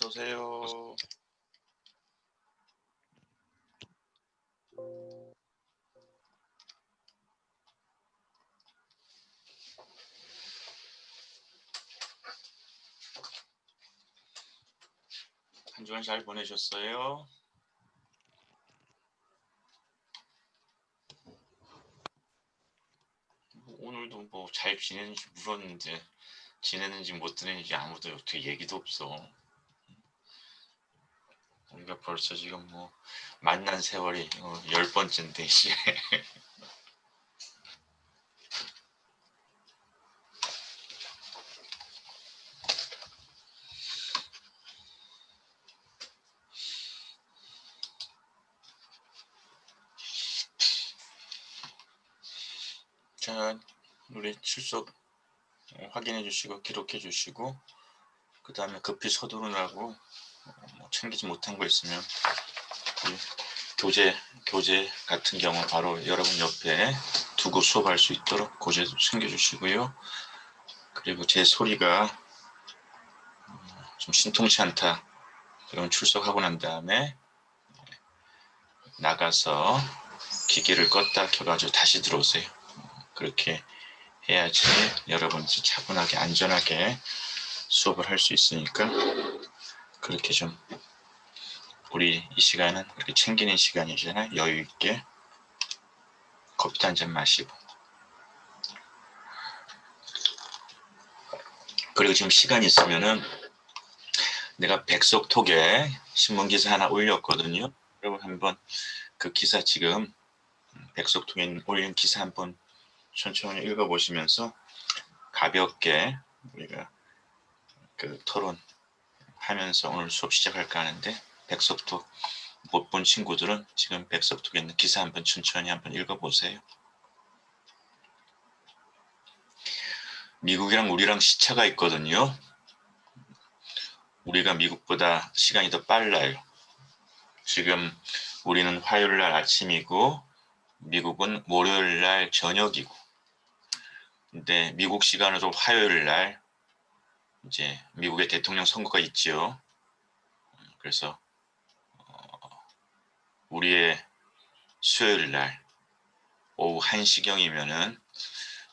어서 오세요. 한 주간 잘 보내셨어요? 오늘도 뭐 잘 지내는지 물었는데 지내는지 못 지내는지 아무도 어떻게 얘기도 없어. 우리가 벌써 지금 뭐 만난 세월이 10번째인데 씨. 자, 우리 출석 확인해 주시고 기록해 주시고 그 다음에 급히 서두르라고 뭐 챙기지 못한 거 있으면 우리 교재 같은 경우 바로 여러분 옆에 두고 수업할 수 있도록 교재 챙겨주시고요. 그리고 제 소리가 좀 신통치 않다. 그러면 출석하고 난 다음에 나가서 기계를 껐다 켜가지고 다시 들어오세요. 그렇게 해야지 여러분이 차분하게 안전하게 수업을 할 수 있으니까 그렇게 좀 우리 이 시간은 그렇게 챙기는 시간이잖아요. 여유 있게 커피 한 잔 마시고 그리고 지금 시간이 있으면은 내가 백석톡에 신문기사 하나 올렸거든요. 여러분 한번 그 기사 지금 백석톡에 올린 기사 한번 천천히 읽어보시면서 가볍게 우리가 그 토론하면서 오늘 수업 시작할까 하는데 백석톡 못 본 친구들은 지금 백석톡에 있는 기사 한번 천천히 한번 읽어보세요. 미국이랑 우리랑 시차가 있거든요. 우리가 미국보다 시간이 더 빨라요. 지금 우리는 화요일 날 아침이고 미국은 월요일 날 저녁이고 근데 미국 시간으로 화요일 날 이제 미국의 대통령 선거가 있지요. 그래서 우리의 수요일 날 오후 1시경이면은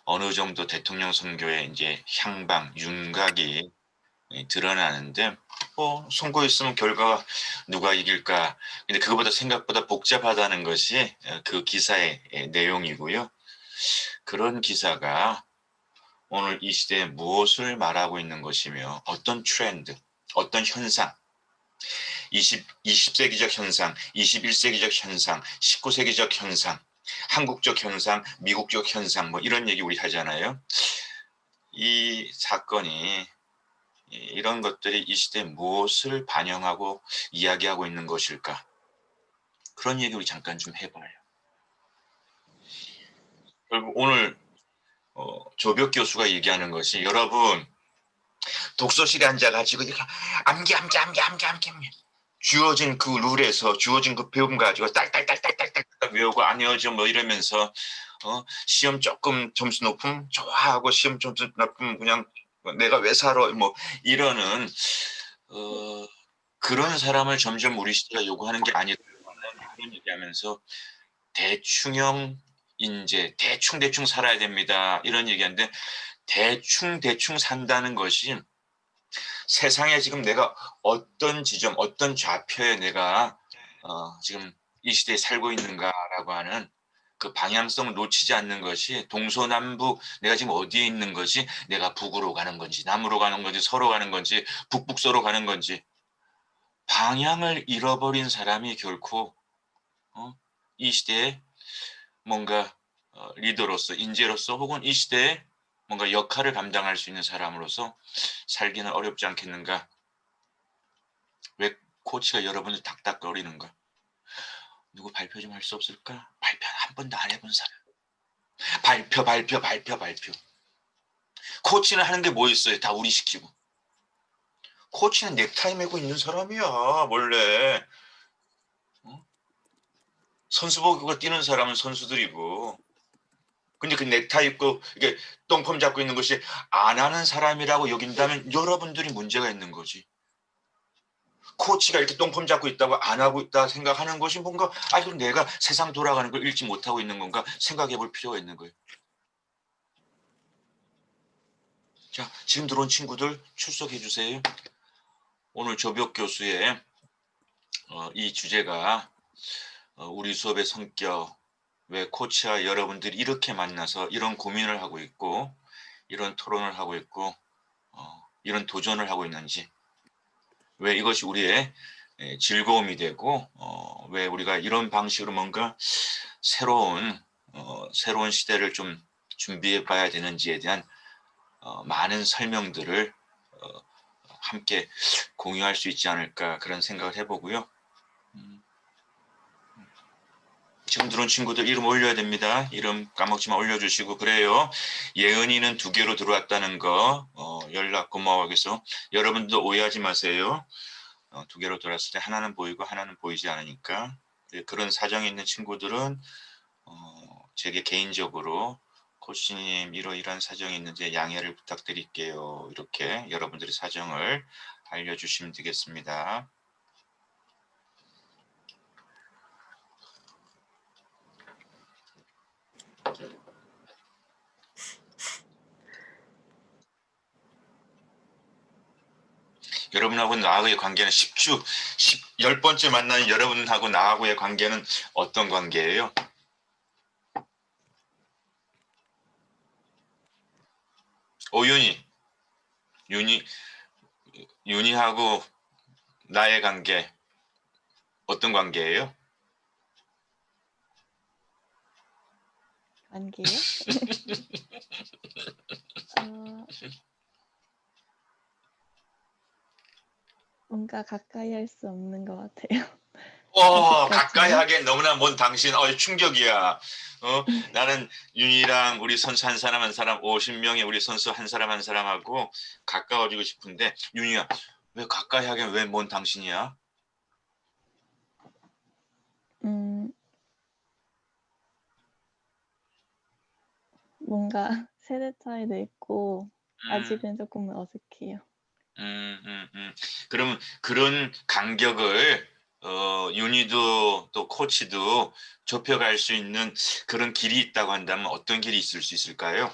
어느 정도 대통령 선거에 이제 향방, 윤곽이 드러나는데 선거 있으면 결과가 누가 이길까 근데 그거보다 생각보다 복잡하다는 것이 그 기사의 내용이고요. 그런 기사가 오늘 이 시대에 무엇을 말하고 있는 것이며 어떤 트렌드, 어떤 현상 20세기적 현상, 21세기적 현상, 19세기적 현상, 한국적 현상, 미국적 현상 뭐 이런 얘기 우리 하잖아요. 이 사건이 이런 것들이 이 시대에 무엇을 반영하고 이야기하고 있는 것일까? 그런 얘기 우리 잠깐 좀 해봐요. 그리고 오늘 조벽 교수가 얘기하는 것이 여러분 독서실에 앉아가지고 암기 주어진 그 룰에서 주어진 그 배움 가지고 딸딸딸딸딸딸 외우고 안 외워져 뭐 이러면서 시험 조금 점수 높으면 좋아하고 시험 점수 높으면 그냥 내가 왜 살아 뭐 이러는 그런 사람을 점점 우리 시대가 요구하는 게 아니라는 그런 얘기하면서 대충형 인재 대충 살아야 됩니다 이런 얘기하는데 대충 산다는 것이 세상에 지금 내가 어떤 지점, 어떤 좌표에 내가 지금 이 시대에 살고 있는가라고 하는 그 방향성을 놓치지 않는 것이 동서남북 내가 지금 어디에 있는 것이 내가 북으로 가는 건지 남으로 가는 건지 서로 가는 건지 북북서로 가는 건지 방향을 잃어버린 사람이 결코 이 시대에 뭔가 리더로서 인재로서 혹은 이 시대에 뭔가 역할을 감당할 수 있는 사람으로서 살기는 어렵지 않겠는가. 왜 코치가 여러분을 닥닥거리는가? 누구 발표 좀 할 수 없을까? 발표 한 번도 안 해본 사람. 발표. 코치는 하는 게 뭐 있어요? 다 우리 시키고. 코치는 넥타이 메고 있는 사람이야 원래. 선수복 입고 뛰는 사람은 선수들이고. 근데 그 넥타이 입고 이게 똥폼 잡고 있는 것이 안 하는 사람이라고 여긴다면 여러분들이 문제가 있는 거지. 코치가 이렇게 똥폼 잡고 있다고 안 하고 있다 생각하는 것이 뭔가 그럼 내가 세상 돌아가는 걸 읽지 못하고 있는 건가 생각해 볼 필요가 있는 거예요. 자, 지금 들어온 친구들 출석해 주세요. 오늘 조벽 교수의 이 주제가 우리 수업의 성격, 왜 코치와 여러분들이 이렇게 만나서 이런 고민을 하고 있고 이런 토론을 하고 있고 이런 도전을 하고 있는지, 왜 이것이 우리의 즐거움이 되고 왜 우리가 이런 방식으로 뭔가 새로운 시대를 좀 준비해 봐야 되는지에 대한 많은 설명들을 함께 공유할 수 있지 않을까 그런 생각을 해보고요. 지금 들어온 친구들 이름 올려야 됩니다. 이름 까먹지만 올려주시고. 그래요. 예은이는 2개로 들어왔다는 거 연락 고마워. 그래서 여러분도 오해하지 마세요. 2개로 들어왔을 때 하나는 보이고 하나는 보이지 않으니까. 그런 사정이 있는 친구들은 제게 개인적으로 코치님 이러이러한 사정이 있는데 양해를 부탁드릴게요. 이렇게 여러분들의 사정을 알려주시면 되겠습니다. 여러분하고 나하고의 관계는 10번째 만나는 여러분하고 나하고의 관계는 어떤 관계예요? 윤희하고 나의 관계 어떤 관계예요? 관계요? 뭔가 가까이 할 수 없는 것 같아요. 가까이 하기엔 너무나 먼 당신, 충격이야. 나는 윤희랑 우리 선수 한 사람 한 사람 50명의 우리 선수 한 사람 한 사람하고 가까워지고 싶은데, 윤희야, 왜 가까이 하기엔 왜 먼 당신이야? 뭔가 세대 차이도 있고 아직은 조금 어색해요. 그러면 그런 간격을 윤희도 또 코치도 좁혀갈 수 있는 그런 길이 있다고 한다면 어떤 길이 있을 수 있을까요?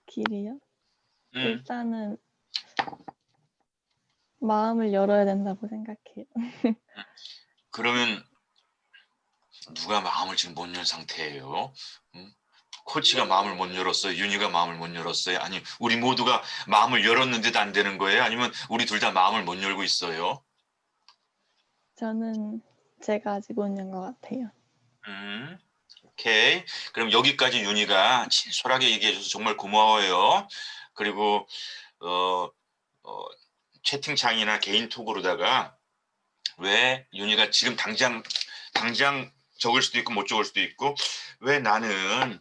길이요? 일단은 마음을 열어야 된다고 생각해요. 그러면 누가 마음을 지금 못 연 상태예요? 코치가 마음을 못 열었어요? 윤희가 마음을 못 열었어요? 아니, 우리 모두가 마음을 열었는데도 안 되는 거예요? 아니면 우리 둘 다 마음을 못 열고 있어요? 저는 제가 아직 못 연 것 같아요. 오케이. 그럼 여기까지 윤희가 진솔하게 얘기해줘서 정말 고마워요. 그리고 채팅창이나 개인톡으로다가 왜 윤희가 지금 당장 적을 수도 있고 못 적을 수도 있고 왜 나는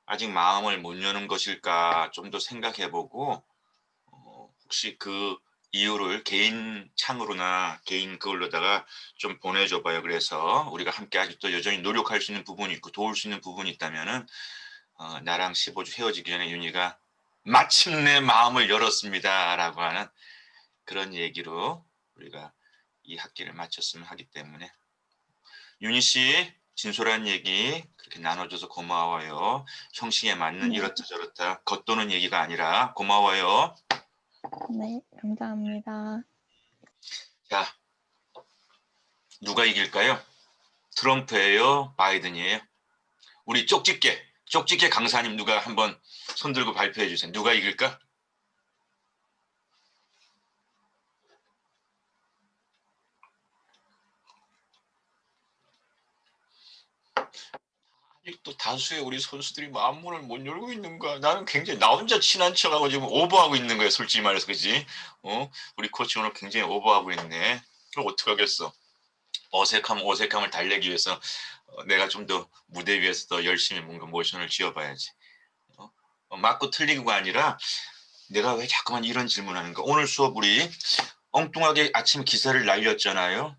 아직 마음을 못 여는 것일까 좀 더 생각해보고 혹시 그 이유를 개인 창으로나 개인 그걸로다가 좀 보내줘봐요. 그래서 우리가 함께 아직도 여전히 노력할 수 있는 부분이 있고 도울 수 있는 부분이 있다면은 나랑 15주 헤어지기 전에 윤희가 마침내 마음을 열었습니다 라고 하는 그런 얘기로 우리가 이 학기를 마쳤으면 하기 때문에, 윤희 씨 진솔한 얘기 그렇게 나눠줘서 고마워요. 형식에 맞는 네. 이렇다 저렇다 겉도는 얘기가 아니라 고마워요. 네, 감사합니다. 자, 누가 이길까요? 트럼프예요? 바이든이에요? 우리 쪽집게 강사님 누가 한번 손들고 발표해 주세요. 누가 이길까? 또 다수의 우리 선수들이 마음문을 못 열고 있는가? 나는 굉장히 나 혼자 친한 척하고 지금 오버하고 있는 거야, 솔직히 말해서. 그지? 우리 코치 오늘 굉장히 오버하고 있네. 그럼 어떡하겠어? 어색함을 달래기 위해서 내가 좀 더 무대 위에서 더 열심히 뭔가 모션을 지어봐야지. 맞고 틀리고가 아니라 내가 왜 자꾸만 이런 질문하는가? 오늘 수업 우리 엉뚱하게 아침 기사를 날렸잖아요.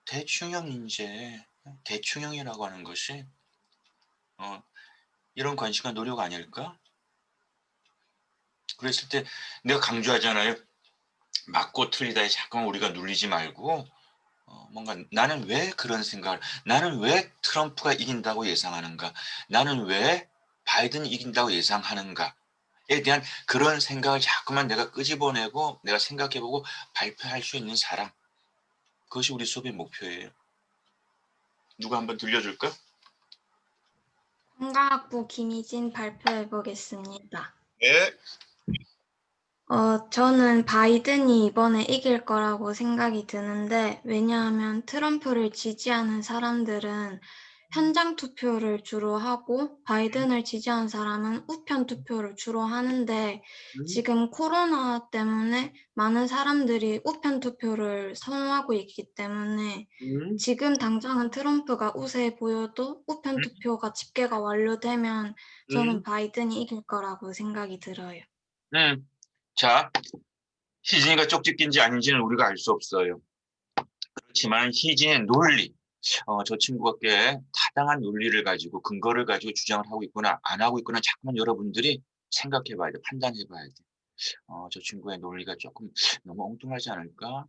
대충형 인재. 대충형이라고 하는 것이 이런 관심과 노력 아닐까? 그랬을 때 내가 강조하잖아요. 맞고 틀리다에 자꾸만 우리가 눌리지 말고 뭔가 '나는 왜 그런 생각을 나는 왜 트럼프가 이긴다고 예상하는가? 나는 왜 바이든이 이긴다고 예상하는가?'에 대한 그런 생각을 자꾸만 내가 끄집어내고 내가 생각해 보고 발표할 수 있는 사람. 그것이 우리 수업의 목표예요. 누가 한번 들려 줄까? 통과학부 김희진 발표해 보겠습니다. 네. 저는 바이든이 이번에 이길 거라고 생각이 드는데, 왜냐하면 트럼프를 지지하는 사람들은 현장 투표를 주로 하고, 바이든을 지지하는 사람은 우편 투표를 주로 하는데, 음. 지금 코로나 때문에 많은 사람들이 우편 투표를 선호하고 있기 때문에, 음. 지금 당장은 트럼프가 우세해 보여도 우편 음. 투표가 집계가 완료되면 저는 음. 바이든이 이길 거라고 생각이 들어요. 음. 자, 희진이가 쪽집기인지 아닌지는 우리가 알 수 없어요. 그렇지만 희진의 논리, 저 친구가 꽤 타당한 논리를 가지고 근거를 가지고 주장을 하고 있구나, 안 하고 있구나 자꾸만 여러분들이 생각해 봐야 돼. 판단해 봐야 돼. 저 친구의 논리가 조금 너무 엉뚱하지 않을까?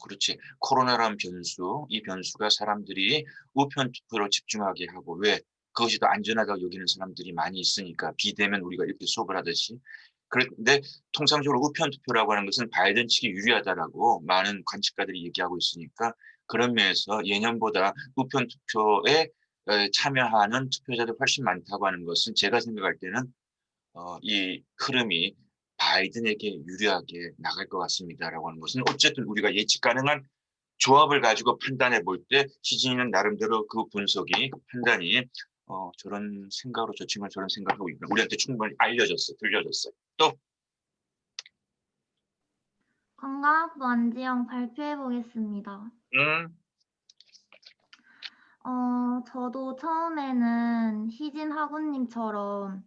그렇지. 코로나라는 변수, 이 변수가 사람들이 우편 투표로 집중하게 하고 왜? 그것이 더 안전하다고 여기는 사람들이 많이 있으니까 비대면 우리가 이렇게 수업을 하듯이. 그런데 통상적으로 우편 투표라고 하는 것은 바이든 측이 유리하다라고 많은 관측가들이 얘기하고 있으니까 그런 면에서 예년보다 우편 투표에 참여하는 투표자들이 훨씬 많다고 하는 것은 제가 생각할 때는 이 흐름이 바이든에게 유리하게 나갈 것 같습니다라고 하는 것은 어쨌든 우리가 예측 가능한 조합을 가지고 판단해 볼 때 시진이는 나름대로 그 분석이 그 판단이 저런 생각으로 저 친구는 저런 생각하고 있구나. 우리한테 충분히 알려졌어, 들려졌어요. 또 관광학부 안지영 발표해 보겠습니다. 음. 저도 처음에는 희진 학우님처럼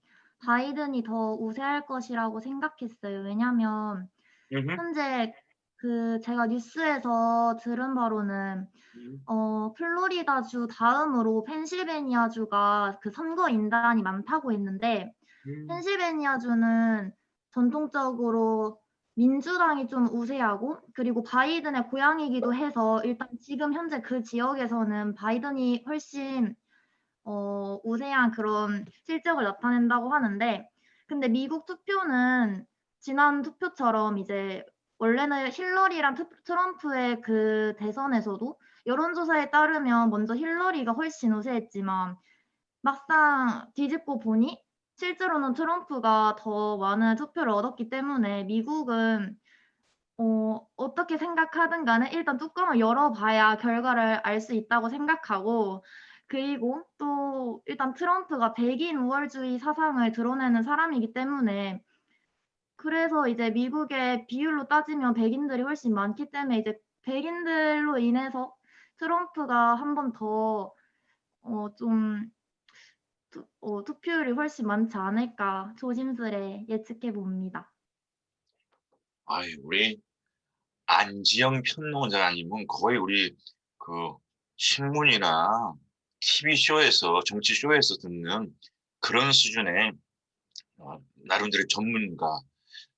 바이든이 더 우세할 것이라고 생각했어요. 왜냐면 음흠. 현재 제가 뉴스에서 들은 바로는 음. 플로리다주 다음으로 펜실베니아주가 그 선거 인단이 많다고 했는데 음. 펜실베니아주는 전통적으로 민주당이 좀 우세하고 그리고 바이든의 고향이기도 해서 일단 지금 현재 그 지역에서는 바이든이 훨씬 우세한 그런 실적을 나타낸다고 하는데 근데 미국 투표는 지난 투표처럼 이제 원래는 힐러리랑 트럼프의 그 대선에서도 여론조사에 따르면 먼저 힐러리가 훨씬 우세했지만 막상 뒤집고 보니 실제로는 트럼프가 더 많은 투표를 얻었기 때문에 미국은 어떻게 생각하든 간에 일단 뚜껑을 열어봐야 결과를 알 수 있다고 생각하고 그리고 또 일단 트럼프가 백인 우월주의 사상을 드러내는 사람이기 때문에 그래서 이제 미국의 비율로 따지면 백인들이 훨씬 많기 때문에 이제 백인들로 인해서 트럼프가 한 번 더 좀 투표율이 훨씬 많지 않을까 조심스레 예측해 봅니다. 아이, 우리 안지영 평론가님은 거의 우리 그 신문이나 TV 쇼에서 정치 쇼에서 듣는 그런 수준의 나름대로 전문가.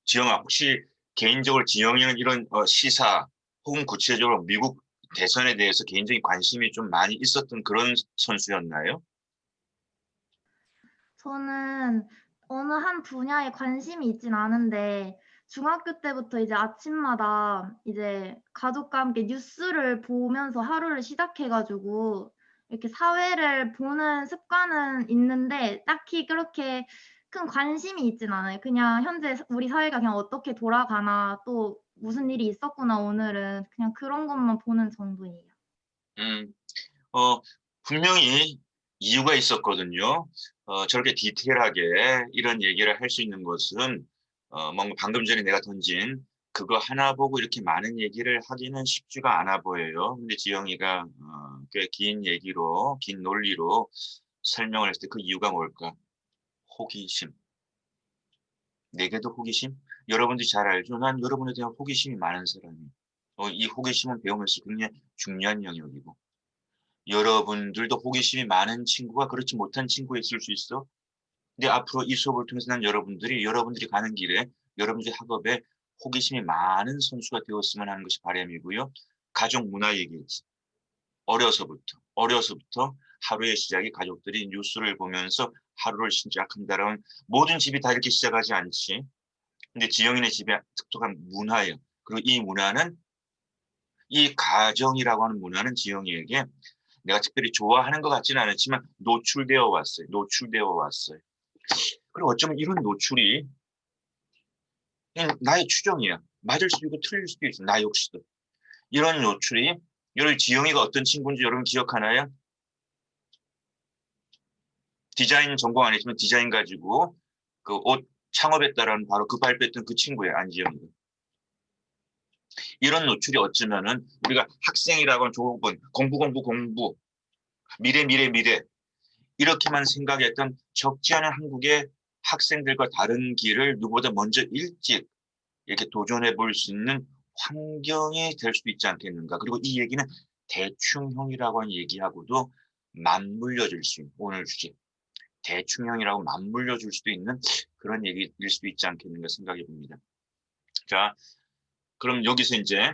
지영아, 혹시 개인적으로 지영이는 이런 시사 혹은 구체적으로 미국 대선에 대해서 개인적인 관심이 좀 많이 있었던 그런 선수였나요? 저는 어느 한 분야에 관심이 있진 않은데 중학교 때부터 이제 아침마다 이제 가족과 함께 뉴스를 보면서 하루를 시작해 가지고 이렇게 사회를 보는 습관은 있는데 딱히 그렇게 큰 관심이 있진 않아요. 그냥 현재 우리 사회가 그냥 어떻게 돌아가나 또 무슨 일이 있었구나 오늘은 그냥 그런 것만 보는 정도예요. 음, 어, 분명히 이유가 있었거든요. 저렇게 디테일하게 이런 얘기를 할 수 있는 것은 뭔가 방금 전에 내가 던진 그거 하나 보고 이렇게 많은 얘기를 하기는 쉽지가 않아 보여요. 근데 지영이가 꽤 긴 얘기로, 긴 논리로 설명을 했을 때 그 이유가 뭘까? 호기심. 내게도 호기심? 여러분들이 잘 알죠? 난 여러분에 대한 호기심이 많은 사람이에요. 이 호기심은 배우면서 굉장히 중요한 영역이고. 여러분들도 호기심이 많은 친구가 그렇지 못한 친구가 있을 수 있어. 근데 앞으로 이 수업을 통해서 난 여러분들이 가는 길에 여러분들의 학업에 호기심이 많은 선수가 되었으면 하는 것이 바람이고요. 가족 문화 얘기지. 어려서부터 하루의 시작이 가족들이 뉴스를 보면서 하루를 시작한다라는 모든 집이 다 이렇게 시작하지 않지. 근데 지영이네 집에 독특한 문화예요. 그리고 이 문화는 이 가정이라고 하는 문화는 지영이에게 내가 특별히 좋아하는 것 같지는 않았지만 노출되어 왔어요. 그리고 어쩌면 이런 노출이 그냥 나의 추정이야. 맞을 수도 있고 틀릴 수도 있어. 나 역시도. 이런 노출이 여러분 지영이가 어떤 친구인지 여러분 기억하나요? 디자인 전공 안 했지만 디자인 가지고 그 옷 창업했다라는 바로 그 발표했던 그 친구예요. 안지영이가. 이런 노출이 어쩌면은 우리가 학생이라고 하는 조건 공부 미래 이렇게만 생각했던 적지 않은 한국의 학생들과 다른 길을 누구보다 먼저 일찍 이렇게 도전해 볼 수 있는 환경이 될 수도 있지 않겠는가. 그리고 이 얘기는 대충형이라고 하는 얘기하고도 맞물려질 수 있는 오늘 주제 대충형이라고 맞물려줄 수도 있는 그런 얘기일 수도 있지 않겠는가 생각해 봅니다. 자, 그럼 여기서 이제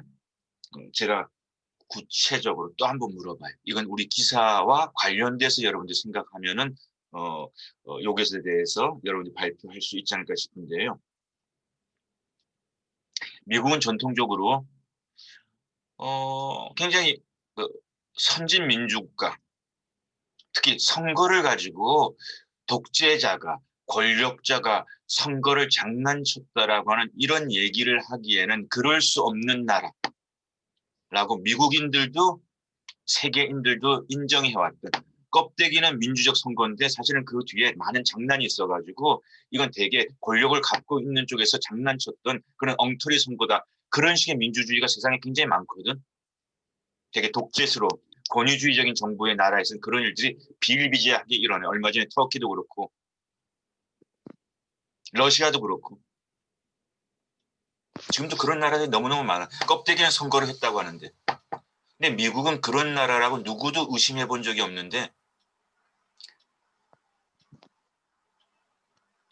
제가 구체적으로 또 한번 물어봐요. 이건 우리 기사와 관련돼서 여러분들 생각하면은 요것에 대해서 여러분들이 발표할 수 있지 않을까 싶은데요. 미국은 전통적으로 굉장히 그 선진 민주국가, 특히 선거를 가지고 독재자가 권력자가 선거를 장난쳤다라고 하는 이런 얘기를 하기에는 그럴 수 없는 나라라고 미국인들도 세계인들도 인정해왔던 껍데기는 민주적 선거인데 사실은 그 뒤에 많은 장난이 있어가지고 이건 되게 권력을 갖고 있는 쪽에서 장난쳤던 그런 엉터리 선거다. 그런 식의 민주주의가 세상에 굉장히 많거든. 되게 독재스러운 권위주의적인 정부의 나라에서는 그런 일들이 비일비재하게 일어나요. 얼마 전에 터키도 그렇고 러시아도 그렇고 지금도 그런 나라들이 너무너무 많아. 껍데기는 선거를 했다고 하는데 근데 미국은 그런 나라라고 누구도 의심해 본 적이 없는데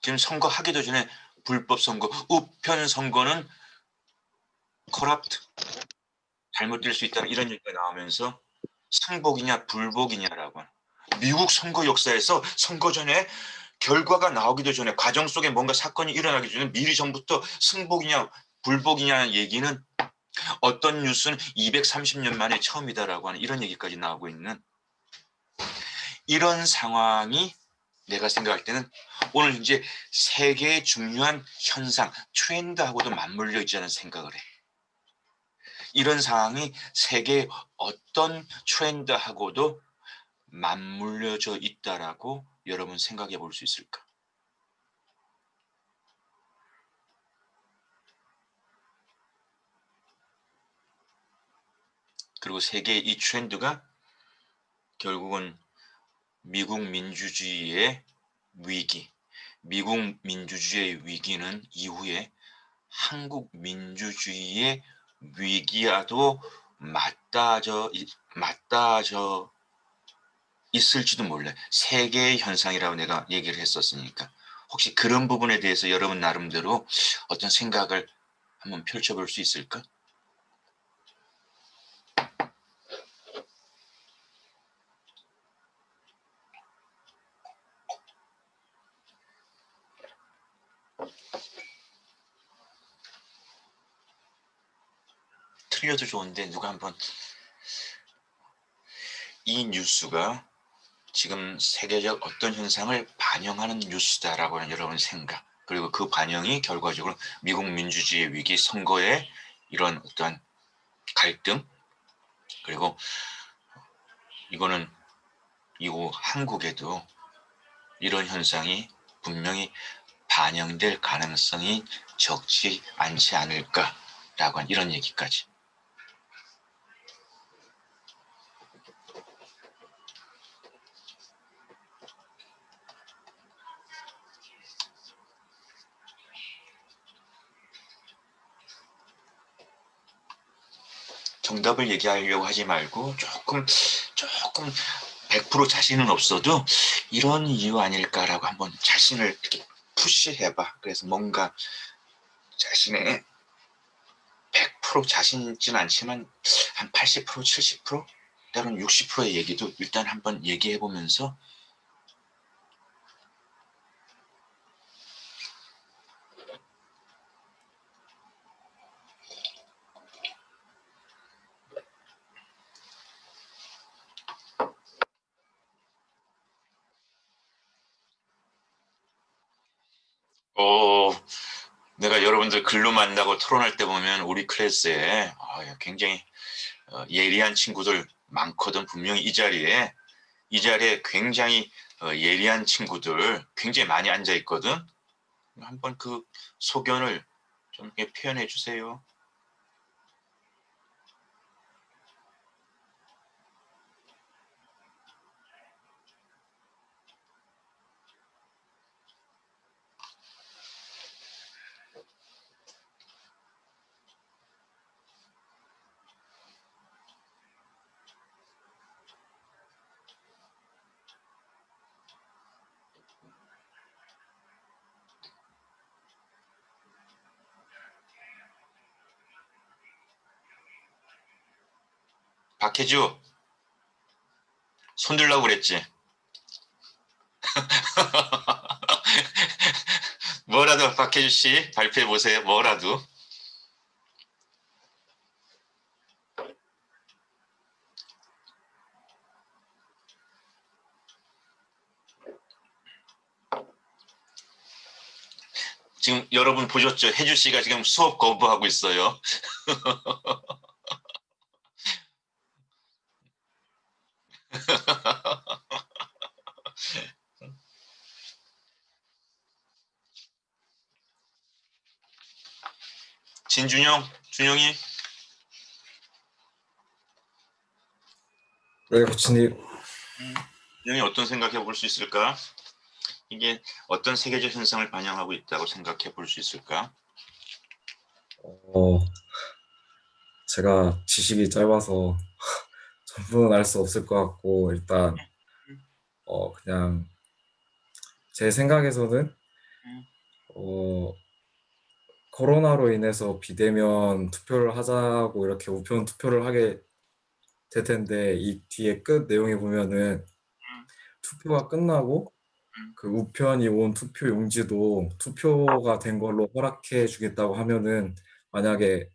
지금 선거하기도 전에 불법 선거, 우편 선거는 커럽트, 잘못될 수 있다는 이런 얘기가 나오면서 승복이냐 불복이냐라고 하는 미국 선거 역사에서 선거 전에 결과가 나오기도 전에 과정 속에 뭔가 사건이 일어나기 전에 미리 전부터 승복이냐 불복이냐는 얘기는 어떤 뉴스는 230년 만에 처음이다라고 하는 이런 얘기까지 나오고 있는 이런 상황이 내가 생각할 때는 오늘 현재 세계의 중요한 현상, 트렌드하고도 맞물려 있다는 생각을 해. 이런 상황이 세계의 어떤 트렌드하고도 맞물려져 있다라고 여러분 생각해 볼 수 있을까? 그리고 세계의 이 트렌드가 결국은 미국 민주주의의 위기, 미국 민주주의의 위기는 이후에 한국 민주주의의 위기와도 맞닿아져 있을지도 몰라요. 세계의 현상이라고 내가 얘기를 했었으니까. 혹시 그런 부분에 대해서 여러분 나름대로 어떤 생각을 한번 펼쳐볼 수 있을까? 틀려도 좋은데 누가 한번 이 뉴스가 지금 세계적 어떤 현상을 반영하는 뉴스다라고 하는 여러분 생각 그리고 그 반영이 결과적으로 미국 민주주의 위기 선거의 이런 어떤 갈등 그리고 이거는 이후 한국에도 이런 현상이 분명히 반영될 가능성이 적지 않지 않을까라고 하는 이런 얘기까지. 정답을 얘기하려고 하지 말고 조금 조금 100% 자신은 없어도 이런 이유 아닐까라고 한번 자신을 이렇게 푸시해봐. 그래서 뭔가 자신의 100% 자신 있지는 않지만 한 80%, 70% 때로는 60%의 얘기도 일단 한번 얘기해보면서 내가 여러분들 글로 만나고 토론할 때 보면 우리 클래스에 굉장히 예리한 친구들 많거든. 분명히 이 자리에 굉장히 예리한 친구들 굉장히 많이 앉아 있거든. 한번 그 소견을 좀 이렇게 표현해 주세요. 박혜주, 손 들라고 그랬지? 뭐라도 박혜주 씨 발표해 보세요. 뭐라도. 지금 여러분 보셨죠? 혜주 씨가 지금 수업 거부하고 있어요. 진준영, 준영이. 네, 코치님. 준영이 어떤 생각해 볼 수 있을까? 이게 어떤 세계적 현상을 반영하고 있다고 생각해 볼 수 있을까? 제가 지식이 짧아서 전부는 알 수 없을 것 같고, 일단 그냥 제 생각에서는 코로나로 인해서 비대면 투표를 하자고 이렇게 우편 투표를 하게 될 텐데, 이 뒤에 끝 내용에 보면은 투표가 끝나고 그 우편이 온 투표 용지도 투표가 된 걸로 허락해 주겠다고 하면은, 만약에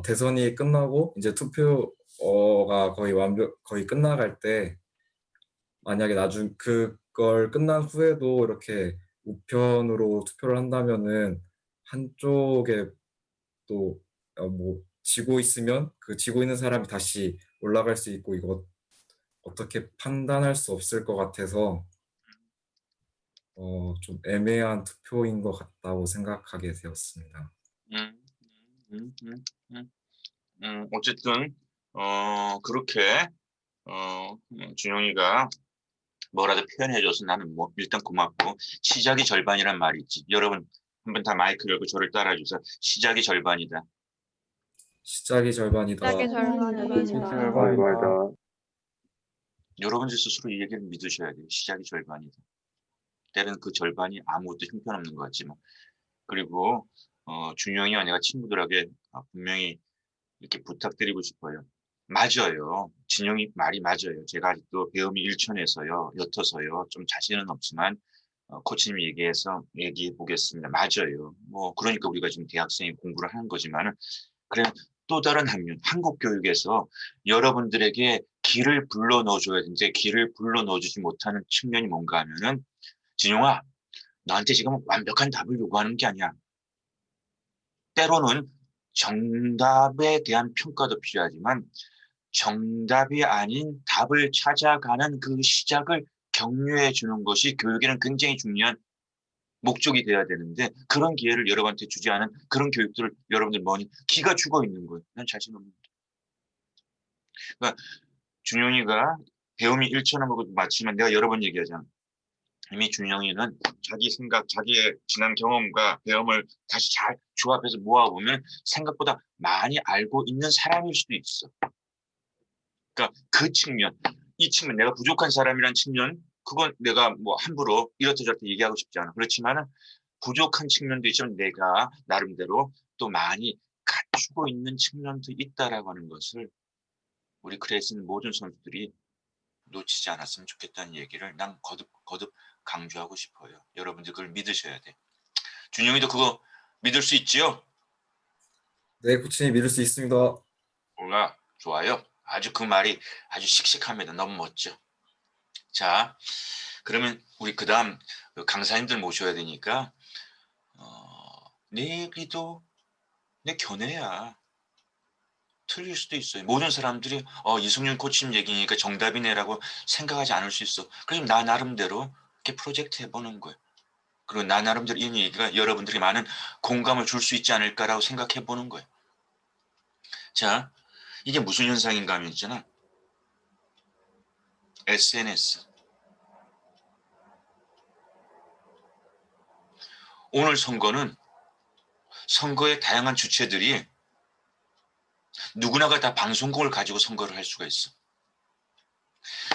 대선이 끝나고 이제 투표가 거의 끝나갈 때, 만약에 그걸 끝난 후에도 이렇게 우편으로 투표를 한다면은 한쪽에 또 뭐 지고 있으면 그 지고 있는 사람이 다시 올라갈 수 있고, 이거 어떻게 판단할 수 없을 것 같아서 좀 애매한 투표인 것 같다고 생각하게 되었습니다. 음, 음, 음, 음. 어쨌든 그렇게 준영이가 뭐라도 표현해줘서 나는 뭐 일단 고맙고, 시작이 절반이란 말이 있지. 여러분 한번 다 마이크 열고 저를 따라해주세요. 시작이 절반이다. 시작이 절반이다. 시작이 절반이다. 여러분들 스스로 이 얘기를 믿으셔야 돼요. 시작이 절반이다. 때로는 그 절반이 아무것도 형편없는 것 같지만. 그리고 준영이와 내가 친구들에게 분명히 이렇게 부탁드리고 싶어요. 맞아요. 진영이 말이 맞아요. 제가 아직도 배움이 일천해서요, 옅어서요, 좀 자신은 없지만 코치님이 얘기해 보겠습니다. 맞아요. 뭐 그러니까 우리가 지금 대학생이 공부를 하는 거지만은, 그래, 또 다른 한면, 한국 교육에서 여러분들에게 길을 불러 넣어줘야 되는데 길을 불러 넣어주지 못하는 측면이 뭔가 하면은, 진영아, 나한테 지금 완벽한 답을 요구하는 게 아니야. 때로는 정답에 대한 평가도 필요하지만 정답이 아닌 답을 찾아가는 그 시작을 격려해 주는 것이 교육에는 굉장히 중요한 목적이 돼야 되는데, 그런 기회를 여러분한테 주지 않은 그런 교육들을 여러분들 뭐니 기가 죽어 있는 거예요. 난 자신 없는 거예요. 그러니까 준영이가 배움이 일천한 것도 맞지만, 내가 여러 번 얘기하잖아. 이미 준영이는 자기 생각, 자기의 지난 경험과 배움을 다시 잘 조합해서 모아보면 생각보다 많이 알고 있는 사람일 수도 있어. 그러니까 그 측면, 이 측면, 내가 부족한 사람이라는 측면, 그건 내가 뭐 함부로 이렇다 저렇다 얘기하고 싶지 않아. 그렇지만은 부족한 측면도 있지만 내가 나름대로 또 많이 갖추고 있는 측면도 있다라고 하는 것을 우리 크레이슨 모든 선수들이 놓치지 않았으면 좋겠다는 얘기를 난 거듭 강조하고 싶어요. 여러분들 그걸 믿으셔야 돼. 준영이도 그거 믿을 수 있지요? 네, 코치님 믿을 수 있습니다. 뭔가 좋아요. 아주 그 말이 아주 씩씩합니다. 너무 멋져. 자, 그러면 우리 그다음 강사님들 모셔야 되니까 내 얘기도 내 견해야. 틀릴 수도 있어요. 모든 사람들이 이승윤 코치님 얘기니까 정답이네라고 생각하지 않을 수 있어. 그럼 나 나름대로 이렇게 프로젝트 해보는 거예요. 그리고 나 나름대로 이 얘기가 여러분들이 많은 공감을 줄 수 있지 않을까라고 생각해 보는 거예요. 자, 이게 무슨 현상인가 하면 있잖아. SNS. 오늘 선거는 선거의 다양한 주체들이 누구나가 다 방송국을 가지고 선거를 할 수가 있어.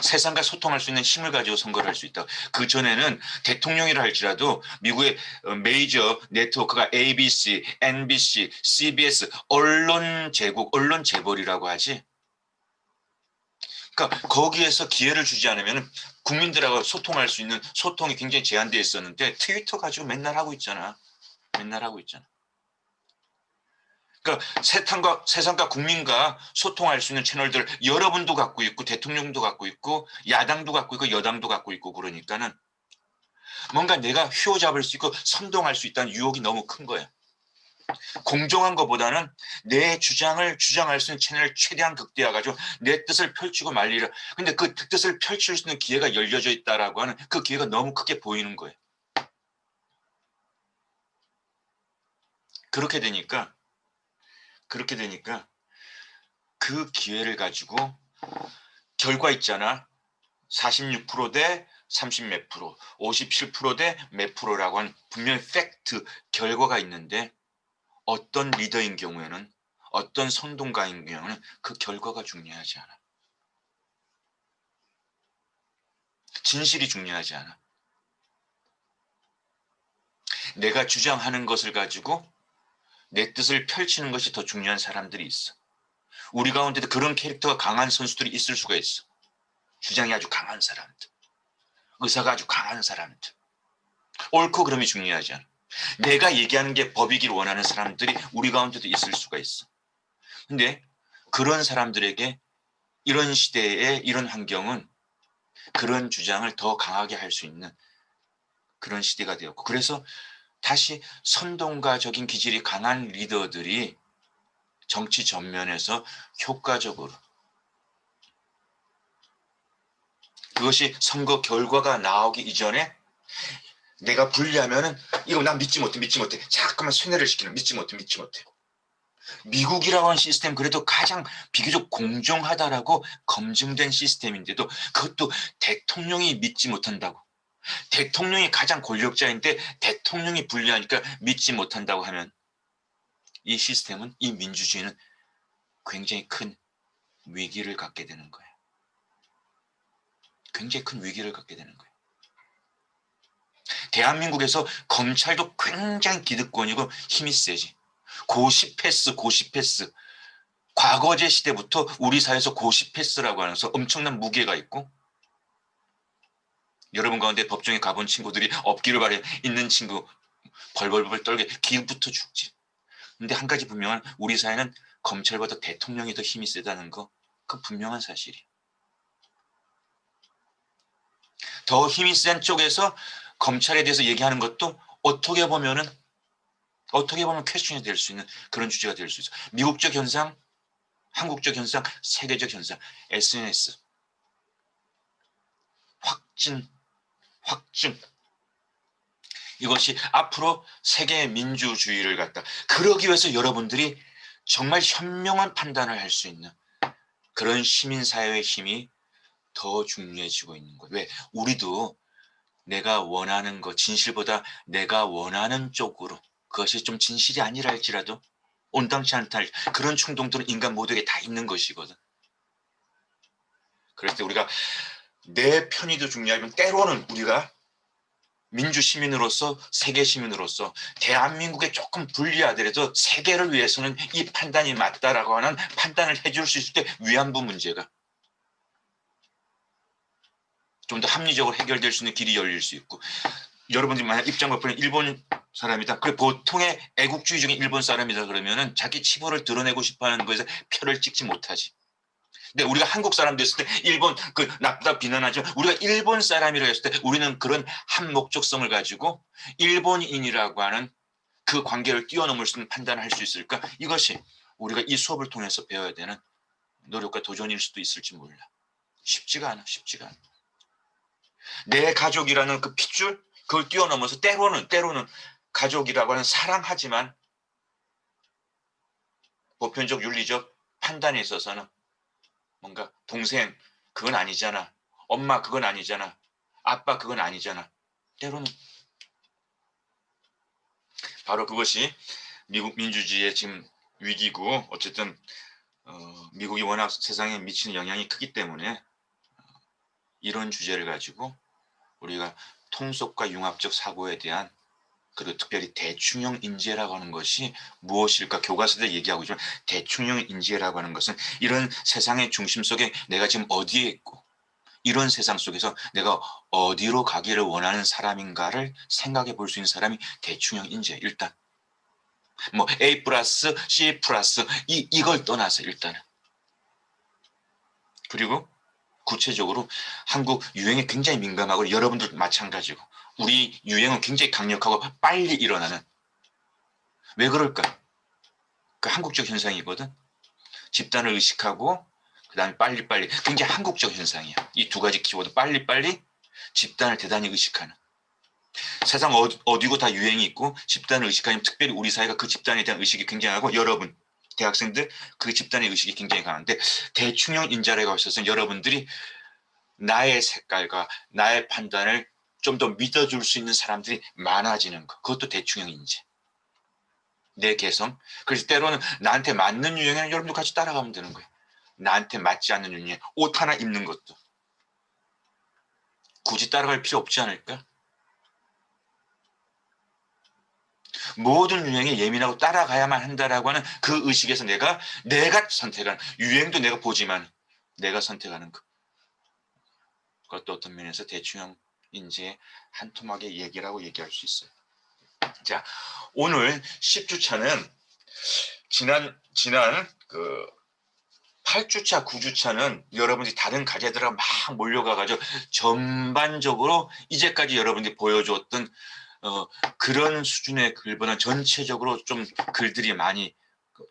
세상과 소통할 수 있는 힘을 가지고 선거를 할 수 있다. 그 전에는 대통령이라 할지라도 미국의 메이저 네트워크가 ABC, NBC, CBS, 언론 제국, 언론 재벌이라고 하지. 그러니까 거기에서 기회를 주지 않으면 국민들하고 소통할 수 있는 소통이 굉장히 제한되어 있었는데 트위터 가지고 맨날 하고 있잖아. 맨날 하고 있잖아. 그러니까 세상과 국민과 소통할 수 있는 채널들 여러분도 갖고 있고 대통령도 갖고 있고 야당도 갖고 있고 여당도 갖고 있고 그러니까는 뭔가 내가 휘어잡을 수 있고 선동할 수 있다는 유혹이 너무 큰 거예요. 공정한 것보다는 내 주장을 주장할 수 있는 채널을 최대한 극대화가지고 내 뜻을 펼치고 말리려. 근데 그 뜻을 펼칠 수 있는 기회가 열려져 있다라고 하는 그 기회가 너무 크게 보이는 거예요. 그렇게 되니까 그 기회를 가지고 결과 있잖아. 46% 대 30 몇 프로, 57% 대 몇 프로라고 하는 분명히 팩트, 결과가 있는데 어떤 리더인 경우에는 어떤 선동가인 경우에는 그 결과가 중요하지 않아. 진실이 중요하지 않아. 내가 주장하는 것을 가지고 내 뜻을 펼치는 것이 더 중요한 사람들이 있어. 우리 가운데도 그런 캐릭터가 강한 선수들이 있을 수가 있어. 주장이 아주 강한 사람들, 의사가 아주 강한 사람들. 옳고 그름이 중요하지 않아. 내가 얘기하는 게 법이길 원하는 사람들이 우리 가운데도 있을 수가 있어. 근데 그런 사람들에게 이런 시대의 이런 환경은 그런 주장을 더 강하게 할 수 있는 그런 시대가 되었고, 그래서 다시 선동가적인 기질이 강한 리더들이 정치 전면에서 효과적으로, 그것이 선거 결과가 나오기 이전에 내가 불리하면은 이거 난 믿지 못해. 잠깐만 쇠뇌를 시키는, 믿지 못해. 미국이라고 하는 시스템 그래도 가장 비교적 공정하다라고 검증된 시스템인데도 그것도 대통령이 믿지 못한다고. 대통령이 가장 권력자인데 대통령이 불리하니까 믿지 못한다고 하면 이 시스템은, 이 민주주의는 굉장히 큰 위기를 갖게 되는 거예요. 굉장히 큰 위기를 갖게 되는 거예요. 대한민국에서 검찰도 굉장히 기득권이고 힘이 세지. 고시패스. 과거제 시대부터 우리 사회에서 고시패스라고 하면서 엄청난 무게가 있고, 여러분 가운데 법정에 가본 친구들이 없기를 바래. 있는 친구 벌벌벌 떨게 기부터 죽지. 근데 한 가지 분명한, 우리 사회는 검찰보다 대통령이 더 힘이 세다는 거, 그 분명한 사실이에요. 더 힘이 센 쪽에서 검찰에 대해서 얘기하는 것도 어떻게 보면 퀘스천이 될 수 있는 그런 주제가 될 수 있어. 미국적 현상, 한국적 현상, 세계적 현상, SNS 확증. 이것이 앞으로 세계의 민주주의를 갖다, 그러기 위해서 여러분들이 정말 현명한 판단을 할 수 있는 그런 시민사회의 힘이 더 중요해지고 있는 거예요. 왜? 우리도 내가 원하는 것, 진실보다 내가 원하는 쪽으로, 그것이 좀 진실이 아니라 할지라도 온당치 않다, 그런 충동들은 인간 모두에게 다 있는 것이거든. 그럴 때 우리가 내 편의도 중요하지만 때로는 우리가 민주 시민으로서 세계 시민으로서 대한민국에 조금 불리하더라도 세계를 위해서는 이 판단이 맞다라고 하는 판단을 해줄 수 있을 때 위안부 문제가 좀 더 합리적으로 해결될 수 있는 길이 열릴 수 있고, 여러분들이 만약 입장을 보면 일본 사람이다. 그래 보통의 애국주의 중에 일본 사람이다 그러면은 자기 치부를 드러내고 싶어하는 것에서 표를 찍지 못하지. 근데 우리가 한국 사람 됐을 때 일본 그 나쁘다 비난하지만 우리가 일본 사람이라 했을 때 우리는 그런 한 목적성을 가지고 일본인이라고 하는 그 관계를 뛰어넘을 수 있는 판단을 할 수 있을까? 이것이 우리가 이 수업을 통해서 배워야 되는 노력과 도전일 수도 있을지 몰라. 쉽지가 않아. 쉽지가 않아. 내 가족이라는 그 핏줄 그걸 뛰어넘어서 때로는 가족이라고 하는 사랑하지만 보편적 윤리적 판단에 있어서는 뭔가 동생 그건 아니잖아. 엄마 그건 아니잖아. 아빠 그건 아니잖아. 때로는 바로 그것이 미국 민주주의의 지금 위기고 어쨌든 미국이 워낙 세상에 미치는 영향이 크기 때문에 이런 주제를 가지고 우리가 통속과 융합적 사고에 대한 그리고 특별히 대충형 인재라고 하는 것이 무엇일까 교과서도 얘기하고 있지만 대충형 인재라고 하는 것은 이런 세상의 중심 속에 내가 지금 어디에 있고 이런 세상 속에서 내가 어디로 가기를 원하는 사람인가를 생각해 볼 수 있는 사람이 대충형 인재. 일단 뭐 A 플러스 C 플러스 이걸 떠나서 일단은 그리고 구체적으로 한국 유행에 굉장히 민감하고 여러분들 마찬가지고 우리 유행은 굉장히 강력하고 빨리 일어나는 왜 그럴까? 그 한국적 현상이거든. 집단을 의식하고 그 다음에 빨리빨리 굉장히 한국적 현상이야. 이 두 가지 키워드 빨리빨리 집단을 대단히 의식하는 세상 어디고 다 유행이 있고 집단을 의식하면 특별히 우리 사회가 그 집단에 대한 의식이 굉장하고 여러분 대학생들 그 집단의 의식이 굉장히 강한데 대충형 인자라고 있어서 여러분들이 나의 색깔과 나의 판단을 좀 더 믿어줄 수 있는 사람들이 많아지는 것 그것도 대충형 인재 내 개성 그래서 때로는 나한테 맞는 유행에는 여러분도 같이 따라가면 되는 거예요. 나한테 맞지 않는 유행 옷 하나 입는 것도 굳이 따라갈 필요 없지 않을까? 모든 유행에 예민하고 따라가야만 한다라고 하는 그 의식에서 내가 선택하는 유행도 내가 보지만 내가 선택하는 그것도 어떤 면에서 대충형 인재의 한 토막의 얘기라고 얘기할 수 있어요. 자, 오늘 10주차는 지난 그 8주차, 9주차는 여러분들이 다른 가게들하고 막 몰려가가지고 전반적으로 이제까지 여러분들이 보여주었던 그런 수준의 글보다 전체적으로 좀 글들이 많이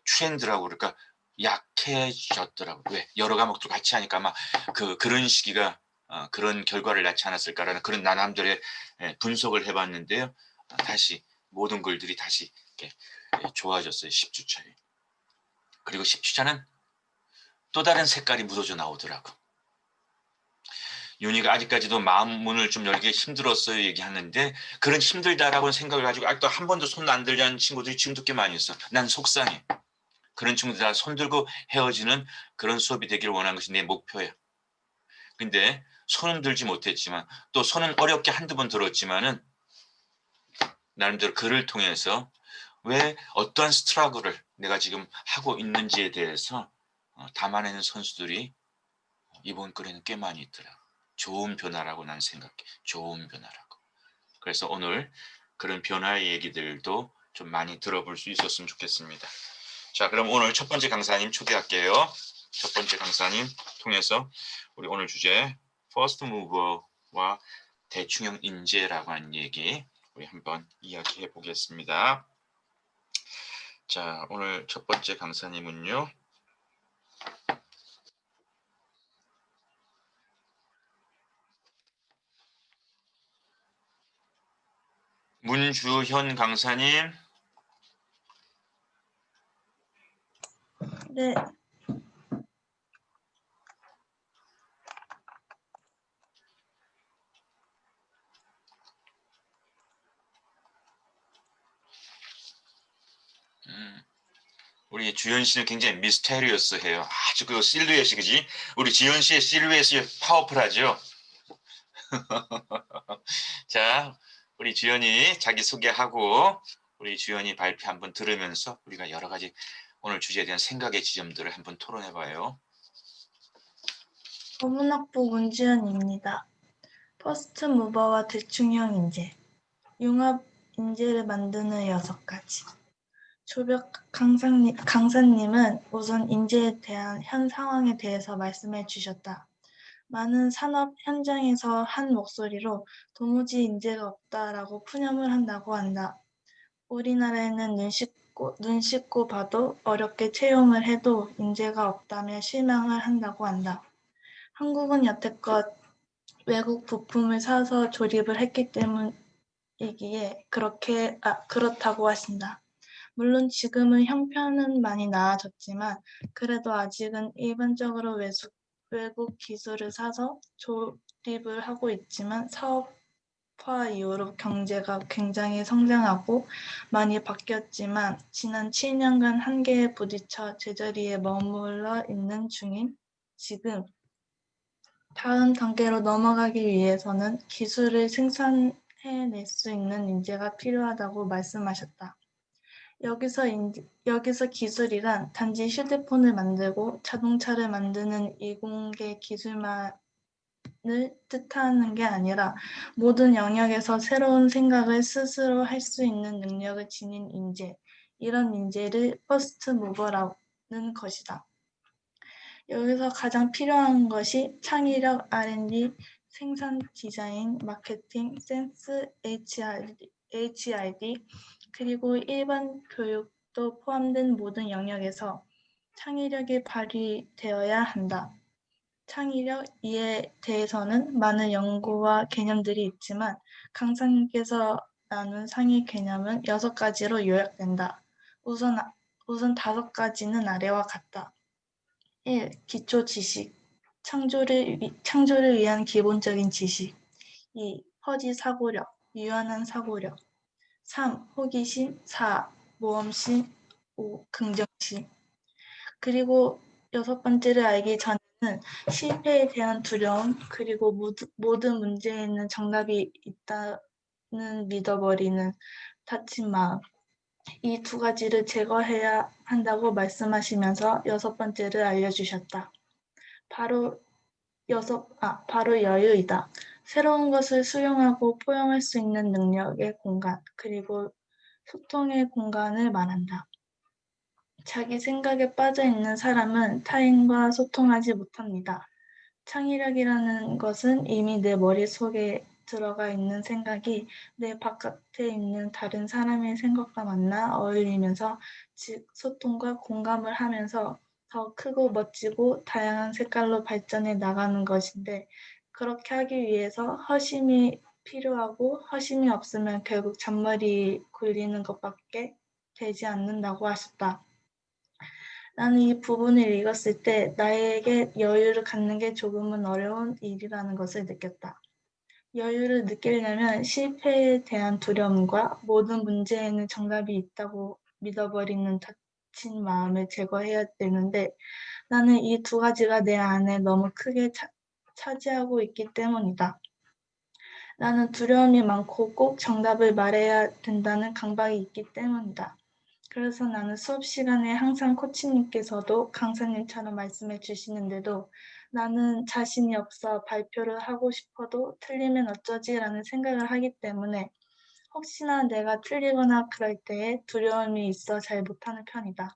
트렌드라고 그럴까 약해졌더라고요. 왜? 여러 과목들 같이 하니까 아마 그런 시기가 그런 결과를 낳지 않았을까라는 그런 나남들의 분석을 해봤는데요. 다시 모든 글들이 다시 이렇게 좋아졌어요. 10주차에. 그리고 10주차는 또 다른 색깔이 묻어져 나오더라고. 윤희가 아직까지도 마음 문을 좀 열기 힘들었어요 얘기하는데 그런 힘들다라고 생각을 가지고 아직도 한 번도 손 안 들려는 친구들이 지금도 꽤 많이 있어. 난 속상해. 그런 친구들 다 손 들고 헤어지는 그런 수업이 되기를 원하는 것이 내 목표야. 근데 손은 들지 못했지만 또 손은 어렵게 한두 번 들었지만은 나름대로 글을 통해서 왜 어떠한 스트러글을 내가 지금 하고 있는지에 대해서 담아내는 선수들이 이번 글에는 꽤 많이 있더라. 좋은 변화라고 난 생각해. 좋은 변화라고. 그래서 오늘 그런 변화의 얘기들도 좀 많이 들어볼 수 있었으면 좋겠습니다. 자, 그럼 오늘 첫 번째 강사님 초대할게요. 첫 번째 강사님 통해서 우리 오늘 주제 First Mover와 대충형 인재라고 하는 얘기 우리 한번 이야기해 보겠습니다. 자, 오늘 첫 번째 강사님은요. 문주현 강사님. 네, 우리 주현 씨는 굉장히 미스테리어스해요. 아주 그 실루엣이 그지? 우리 지현 씨의 실루엣이 파워풀하죠. 자, 우리 주현이 자기 소개하고 우리 주현이 발표 한번 들으면서 우리가 여러 가지 오늘 주제에 대한 생각의 지점들을 한번 토론해봐요. 어문학부 문지연입니다. 퍼스트 무버와 대충형 인재, 융합 인재를 만드는 6가지. 조벽 강사님은 우선 인재에 대한 현 상황에 대해서 말씀해 주셨다. 많은 산업 현장에서 한 목소리로 도무지 인재가 없다라고 푸념을 한다고 한다. 우리나라에는 눈 씻고 봐도 어렵게 채용을 해도 인재가 없다며 실망을 한다고 한다. 한국은 여태껏 외국 부품을 사서 조립을 했기 때문이기에 그렇다고 하신다. 물론 지금은 형편은 많이 나아졌지만 그래도 아직은 일반적으로 외국 기술을 사서 조립을 하고 있지만 사업화 이후로 경제가 굉장히 성장하고 많이 바뀌었지만 지난 7년간 한계에 부딪혀 제자리에 머물러 있는 중인 지금 다음 단계로 넘어가기 위해서는 기술을 생산해낼 수 있는 인재가 필요하다고 말씀하셨다. 여기서 기술이란 단지 휴대폰을 만들고 자동차를 만드는 이공계 기술만을 뜻하는 게 아니라 모든 영역에서 새로운 생각을 스스로 할 수 있는 능력을 지닌 인재, 이런 인재를 퍼스트 무버라는 것이다. 여기서 가장 필요한 것이 창의력, R&D, 생산 디자인, 마케팅, 센스, HRD, 그리고 일반 교육도 포함된 모든 영역에서 창의력이 발휘되어야 한다. 창의력 이에 대해서는 많은 연구와 개념들이 있지만 강사님께서 나눈 상위 개념은 6가지로 요약된다. 우선 5가지는 아래와 같다. 1. 기초 지식, 창조를 위한 기본적인 지식. 2. 허지 사고력, 유연한 사고력. 3. 호기심. 4. 모험심. 5. 긍정심. 그리고 6번째를 알기 전에는 실패에 대한 두려움, 그리고 모든 문제에는 정답이 있다는 믿어버리는 닫힌 마음, 이 2가지를 제거해야 한다고 말씀하시면서 6번째를 알려주셨다. 바로 여유이다. 새로운 것을 수용하고 포용할 수 있는 능력의 공간, 그리고 소통의 공간을 말한다. 자기 생각에 빠져 있는 사람은 타인과 소통하지 못합니다. 창의력이라는 것은 이미 내 머릿속에 들어가 있는 생각이 내 바깥에 있는 다른 사람의 생각과 만나 어울리면서 즉 소통과 공감을 하면서 더 크고 멋지고 다양한 색깔로 발전해 나가는 것인데 그렇게 하기 위해서 허심이 필요하고 허심이 없으면 결국 잔머리 굴리는 것밖에 되지 않는다고 하셨다. 나는 이 부분을 읽었을 때 나에게 여유를 갖는 게 조금은 어려운 일이라는 것을 느꼈다. 여유를 느끼려면 실패에 대한 두려움과 모든 문제에는 정답이 있다고 믿어버리는 닫힌 마음을 제거해야 되는데 나는 이 2가지가 내 안에 너무 크게 차지하고 있기 때문이다. 나는 두려움이 많고 꼭 정답을 말해야 된다는 강박이 있기 때문이다. 그래서 나는 수업 시간에 항상 코치님께서도 강사님처럼 말씀해 주시는데도 나는 자신이 없어 발표를 하고 싶어도 틀리면 어쩌지라는 생각을 하기 때문에 혹시나 내가 틀리거나 그럴 때에 두려움이 있어 잘 못하는 편이다.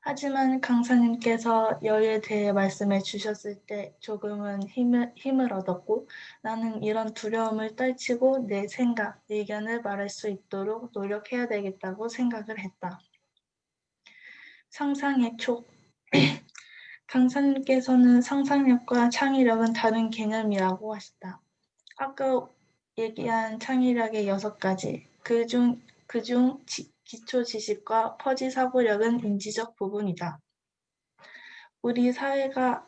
하지만 강사님께서 여유에 대해 말씀해 주셨을 때 조금은 힘을 얻었고 나는 이런 두려움을 떨치고 내 생각, 의견을 말할 수 있도록 노력해야 되겠다고 생각을 했다. 상상의 촉. 강사님께서는 상상력과 창의력은 다른 개념이라고 하셨다. 아까 얘기한 창의력의 6가지, 그중 기초 지식과 퍼지 사고력은 인지적 부분이다. 우리 사회가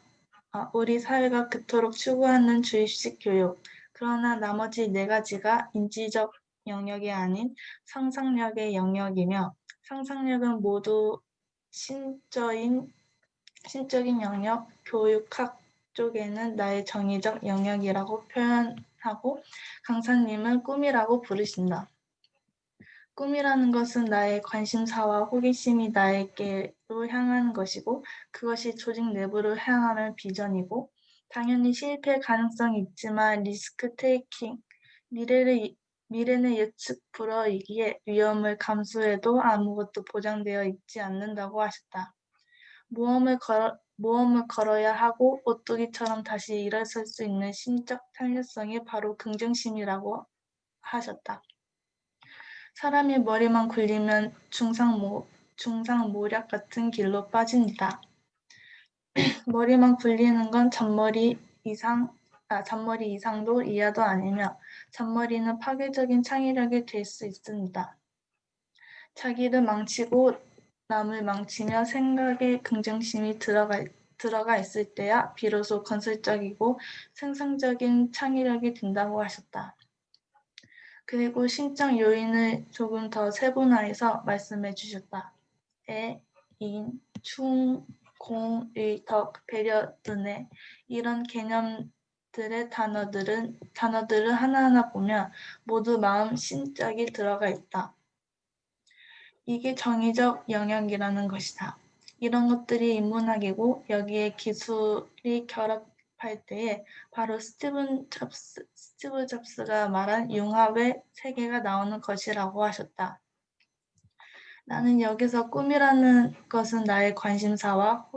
그토록 추구하는 주입식 교육, 그러나 나머지 4가지가 인지적 영역이 아닌 상상력의 영역이며 상상력은 모두 신적인 영역, 교육학 쪽에는 나의 정의적 영역이라고 표현하고 강사님은 꿈이라고 부르신다. 꿈이라는 것은 나의 관심사와 호기심이 나에게로 향하는 것이고 그것이 조직 내부로 향하는 비전이고 당연히 실패 가능성이 있지만 리스크 테이킹, 미래는 예측 불허이기에 위험을 감수해도 아무것도 보장되어 있지 않는다고 하셨다. 모험을 걸어야 하고 오뚜기처럼 다시 일어설 수 있는 심적 탄력성이 바로 긍정심이라고 하셨다. 사람이 머리만 굴리면 중상모략 같은 길로 빠집니다. 머리만 굴리는 건 잔머리 이상도 이하도 아니며 잔머리는 파괴적인 창의력이 될 수 있습니다. 자기를 망치고 남을 망치며 생각에 긍정심이 들어가 있을 때야 비로소 건설적이고 생산적인 창의력이 된다고 하셨다. 그리고 심적 요인을 조금 더 세분화해서 말씀해 주셨다. 애, 인, 충, 공, 의, 덕, 배려 등의 이런 개념들의 단어들을 하나하나 보면 모두 마음, 심적이 들어가 있다. 이게 정의적 영역이라는 것이다. 이런 것들이 인문학이고 여기에 기술이 결합할 때에 바로 스티브 잡스가 말한 융합의 세계가 나오는 것이라고 하셨다. 나는 여기서 꿈이라는 것은 나의 관심사와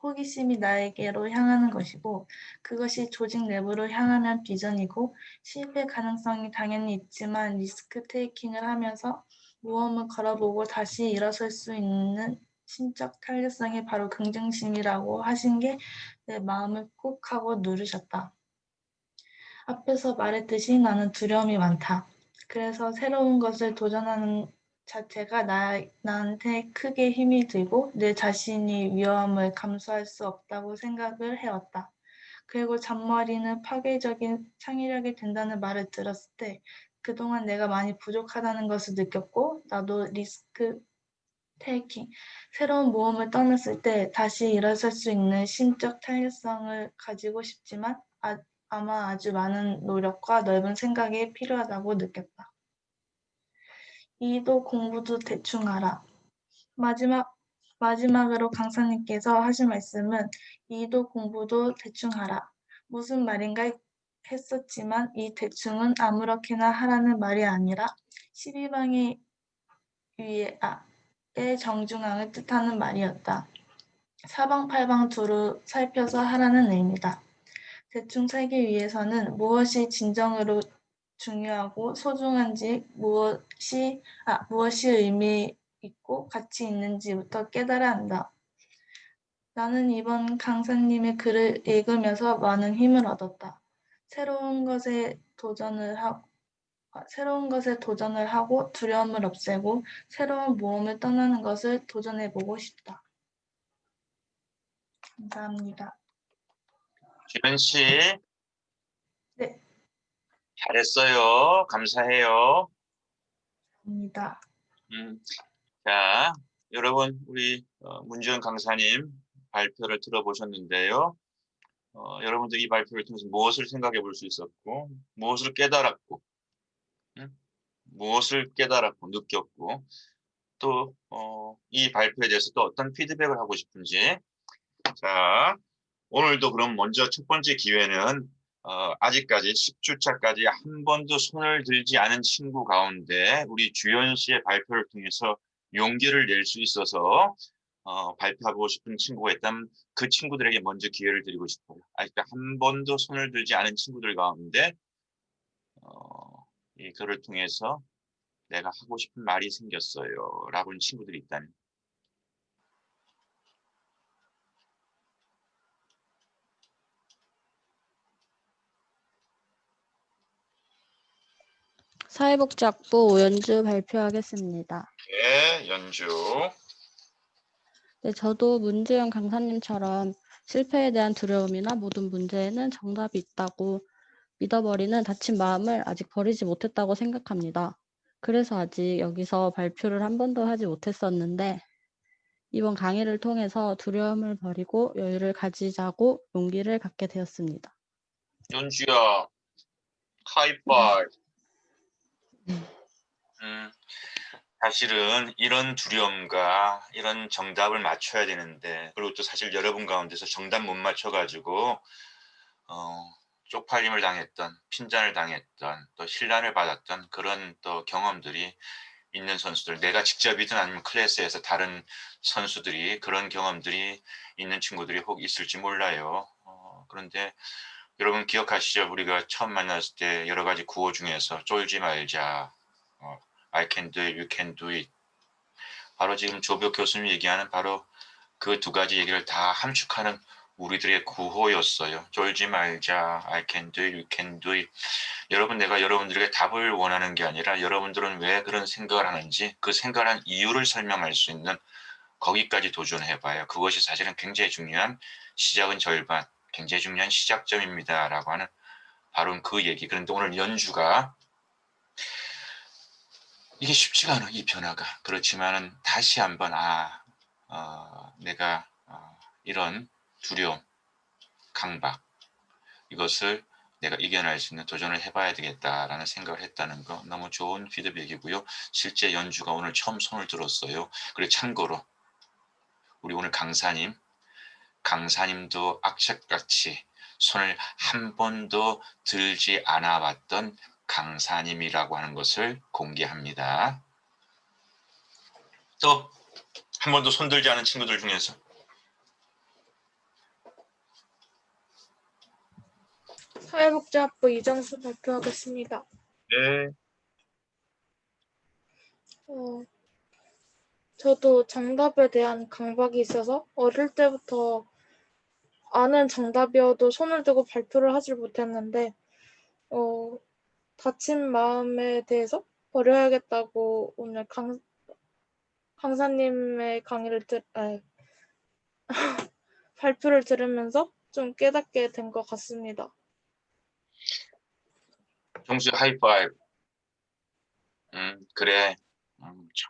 호기심이 나에게로 향하는 것이고 그것이 조직 내부로 향하는 비전이고 실패 가능성이 당연히 있지만 리스크 테이킹을 하면서 모험을 걸어보고 다시 일어설 수 있는 심적 탄력성이 바로 긍정심이라고 하신 게 내 마음을 꾹 하고 누르셨다. 앞에서 말했듯이 나는 두려움이 많다. 그래서 새로운 것을 도전하는 자체가 나한테 크게 힘이 들고 내 자신이 위험을 감수할 수 없다고 생각을 해왔다. 그리고 잔머리는 파괴적인 창의력이 된다는 말을 들었을 때 그동안 내가 많이 부족하다는 것을 느꼈고 나도 리스크 테이킹, 새로운 모험을 떠났을 때 다시 일어설 수 있는 심적 탄력성을 가지고 싶지만 아마 아주 많은 노력과 넓은 생각이 필요하다고 느꼈다. 이도 공부도 대충 하라. 마지막으로 강사님께서 하신 말씀은 이도 공부도 대충 하라. 무슨 말인가 했었지만 이 대충은 아무렇게나 하라는 말이 아니라 12방의 의 정중앙을 뜻하는 말이었다. 사방팔방 두루 살펴서 하라는 의미다. 대충 살기 위해서는 무엇이 진정으로 중요하고 소중한지 무엇이 의미 있고 가치 있는지부터 깨달아야 한다. 나는 이번 강사님의 글을 읽으면서 많은 힘을 얻었다. 새로운 것에 도전을 하고 두려움을 없애고 새로운 모험을 떠나는 것을 도전해보고 싶다. 감사합니다. 주연 씨. 네. 잘했어요. 감사해요. 감사합니다. 자, 여러분 우리 문주연 강사님 발표를 들어보셨는데요. 여러분들 이 발표를 통해서 무엇을 생각해 볼 수 있었고 무엇을 깨달았고 느꼈고 또 이 발표에 대해서 또 어떤 피드백을 하고 싶은지. 자, 오늘도 그럼 먼저 첫 번째 기회는 아직까지 10주차까지 한 번도 손을 들지 않은 친구 가운데 우리 주연 씨의 발표를 통해서 용기를 낼 수 있어서 발표하고 싶은 친구가 있다면 그 친구들에게 먼저 기회를 드리고 싶어요. 아직 한 번도 손을 들지 않은 친구들 가운데 이 글을 통해서 내가 하고 싶은 말이 생겼어요 라고 하는 친구들이 있다면. 사회복지학부 오연주 발표하겠습니다. 네, 연주. 네, 저도 문주연 강사님처럼 실패에 대한 두려움이나 모든 문제에는 정답이 있다고 믿어버리는 다친 마음을 아직 버리지 못했다고 생각합니다. 그래서 아직 여기서 발표를 한 번도 하지 못했었는데 이번 강의를 통해서 두려움을 버리고 여유를 가지자고 용기를 갖게 되었습니다. 연주야, 하이파이브. 사실은 이런 두려움과 이런 정답을 맞춰야 되는데, 그리고 또 사실 여러분 가운데서 정답 못 맞춰가지고 쪽팔림을 당했던, 핀잔을 당했던, 또 신란을 받았던 그런 또 경험들이 있는 선수들, 내가 직접이든 아니면 클래스에서 다른 선수들이 그런 경험들이 있는 친구들이 혹 있을지 몰라요. 그런데 여러분 기억하시죠? 우리가 처음 만났을 때 여러 가지 구호 중에서 쫄지 말자, I can do it, you can do it. 바로 지금 조벽 교수님이 얘기하는 바로 그 두 가지 얘기를 다 함축하는 우리들의 구호였어요. 쫄지 말자, I can do it, you can do it. 여러분, 내가 여러분들에게 답을 원하는 게 아니라 여러분들은 왜 그런 생각을 하는지 그 생각을 한 이유를 설명할 수 있는 거기까지 도전해봐요. 그것이 사실은 굉장히 중요한 시작은 절반, 굉장히 중요한 시작점입니다. 라고 하는 바로 그 얘기. 그런데 오늘 연주가 이게 쉽지가 않아, 이 변화가. 그렇지만은 다시 한번 내가 이런 두려움, 강박 이것을 내가 이겨낼 수 있는 도전을 해봐야 되겠다라는 생각을 했다는 거 너무 좋은 피드백이고요. 실제 연주가 오늘 처음 손을 들었어요. 그리고 참고로 우리 오늘 강사님도 악착같이 손을 한 번도 들지 않아 봤던 강사님이라고 하는 것을 공개합니다. 또 한 번도 손 들지 않은 친구들 중에서 사회복지학부 이정수 발표하겠습니다. 네. 저도 정답에 대한 강박이 있어서 어릴 때부터 아는 정답이어도 손을 들고 발표를 하질 못했는데 다친 마음에 대해서 버려야겠다고 오늘 강사님의 발표를 들으면서 좀 깨닫게 된 것 같습니다. 정수 하이파이브. 그래.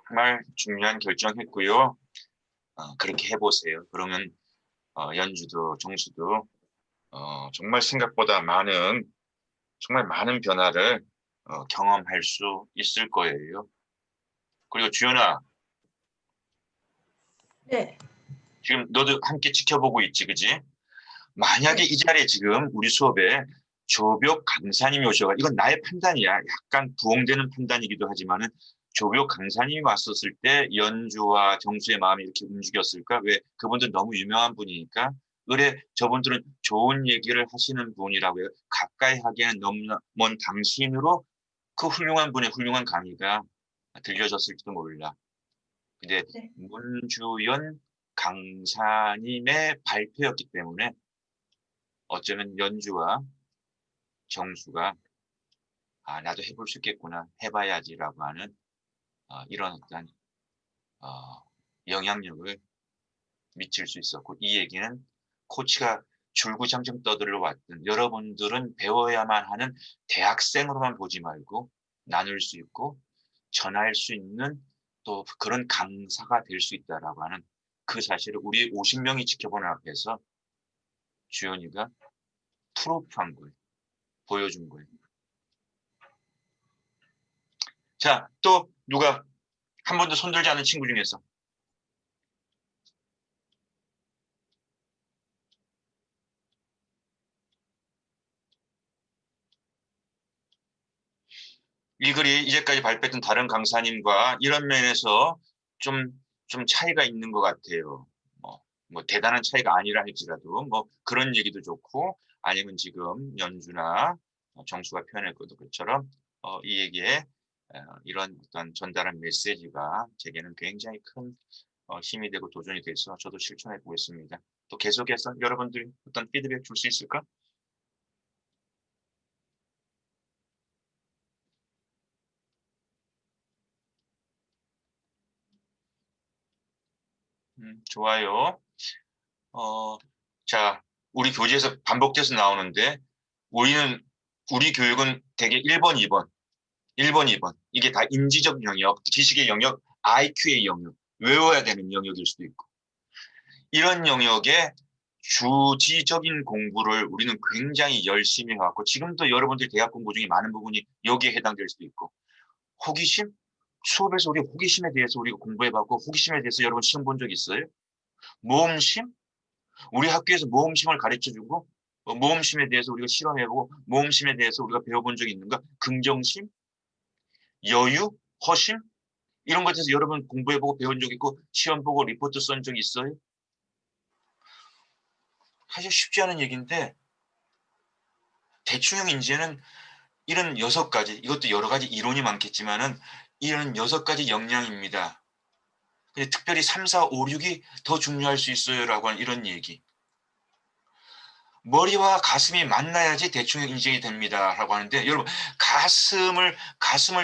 정말 중요한 결정했고요. 그렇게 해보세요. 그러면 연주도 정수도 정말 생각보다 정말 많은 변화를 경험할 수 있을 거예요. 그리고 주연아, 네. 지금 너도 함께 지켜보고 있지, 그지? 만약에 이 자리에 지금 우리 수업에 조벽 강사님이 오셔가, 이건 나의 판단이야. 약간 부엉대는 판단이기도 하지만은 조벽 강사님이 왔었을 때 연주와 정수의 마음이 이렇게 움직였을까? 왜? 그분들 너무 유명한 분이니까. 그래, 저분들은 좋은 얘기를 하시는 분이라고 해요. 가까이 하기에는 너무 먼 당신으로 그 훌륭한 분의 훌륭한 강의가 들려졌을지도 몰라. 근데 네. 문주연 강사님의 발표였기 때문에 어쩌면 연주와 정수가 나도 해볼 수 있겠구나, 해봐야지라고 하는 이런 어떤 영향력을 미칠 수 있었고, 이 얘기는 코치가 줄구장창 떠들러 왔던 여러분들은 배워야만 하는 대학생으로만 보지 말고 나눌 수 있고 전할 수 있는 또 그런 강사가 될 수 있다라고 하는 그 사실을 우리 50명이 지켜보는 앞에서 주연이가 프로프한 거예요. 보여준 거예요. 자, 또 누가 한 번도 손들지 않은 친구 중에서 이 글이 이제까지 발표했던 다른 강사님과 이런 면에서 좀 차이가 있는 것 같아요. 뭐 대단한 차이가 아니라 할지라도 뭐 그런 얘기도 좋고, 아니면 지금 연주나 정수가 표현했던 것처럼 이 얘기에 이런 어떤 전달한 메시지가 제게는 굉장히 큰 힘이 되고 도전이 돼서 저도 실천해 보겠습니다. 또 계속해서 여러분들이 어떤 피드백 줄 수 있을까? 좋아요. 자, 우리 교재에서 반복돼서 나오는데 우리 교육은 되게 1번, 2번, 1번, 2번. 이게 다 인지적 영역, 지식의 영역, IQ의 영역, 외워야 되는 영역일 수도 있고. 이런 영역에 주지적인 공부를 우리는 굉장히 열심히 해왔고 지금도 여러분들 대학 공부 중에 많은 부분이 여기에 해당될 수도 있고 호기심? 수업에서 우리 호기심에 대해서 우리가 공부해봤고 호기심에 대해서 여러분 시험 본 적 있어요? 모험심? 우리 학교에서 모험심을 가르쳐주고 모험심에 대해서 우리가 실험해보고 모험심에 대해서 우리가 배워본 적이 있는가? 긍정심? 여유? 허심? 이런 것에 대해서 여러분 공부해보고 배운 적 있고 시험 보고 리포트 쓴 적 있어요? 사실 쉽지 않은 얘기인데 대충형 인재는 이런 6가지, 이것도 여러 가지 이론이 많겠지만은 이런 6가지 역량입니다. 근데 특별히 3, 4, 5, 6이 더 중요할 수 있어요라고 하는 이런 얘기. 머리와 가슴이 만나야지 대충형 인재가 됩니다라고 하는데 여러분 가슴을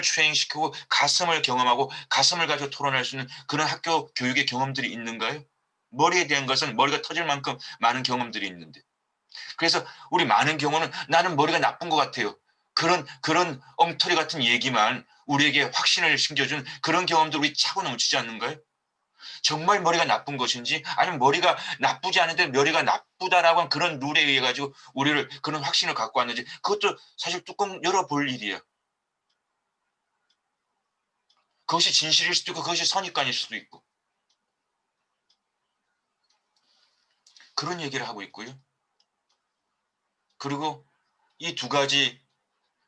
트레이닝시키고 가슴을 경험하고 가슴을 가지고 토론할 수 있는 그런 학교 교육의 경험들이 있는가요? 머리에 대한 것은 머리가 터질 만큼 많은 경험들이 있는데 그래서 우리 많은 경우는 나는 머리가 나쁜 것 같아요. 그런 엉터리 같은 얘기만 우리에게 확신을 심겨준 그런 경험들 우리 차고 넘치지 않는가요? 정말 머리가 나쁜 것인지 아니면 머리가 나쁘지 않은데 머리가 나쁘다라고 하는 그런 룰에 의해 가지고 우리를 그런 확신을 갖고 왔는지 그것도 사실 뚜껑 열어볼 일이야. 그것이 진실일 수도 있고 그것이 선입관일 수도 있고 그런 얘기를 하고 있고요. 그리고 이 2가지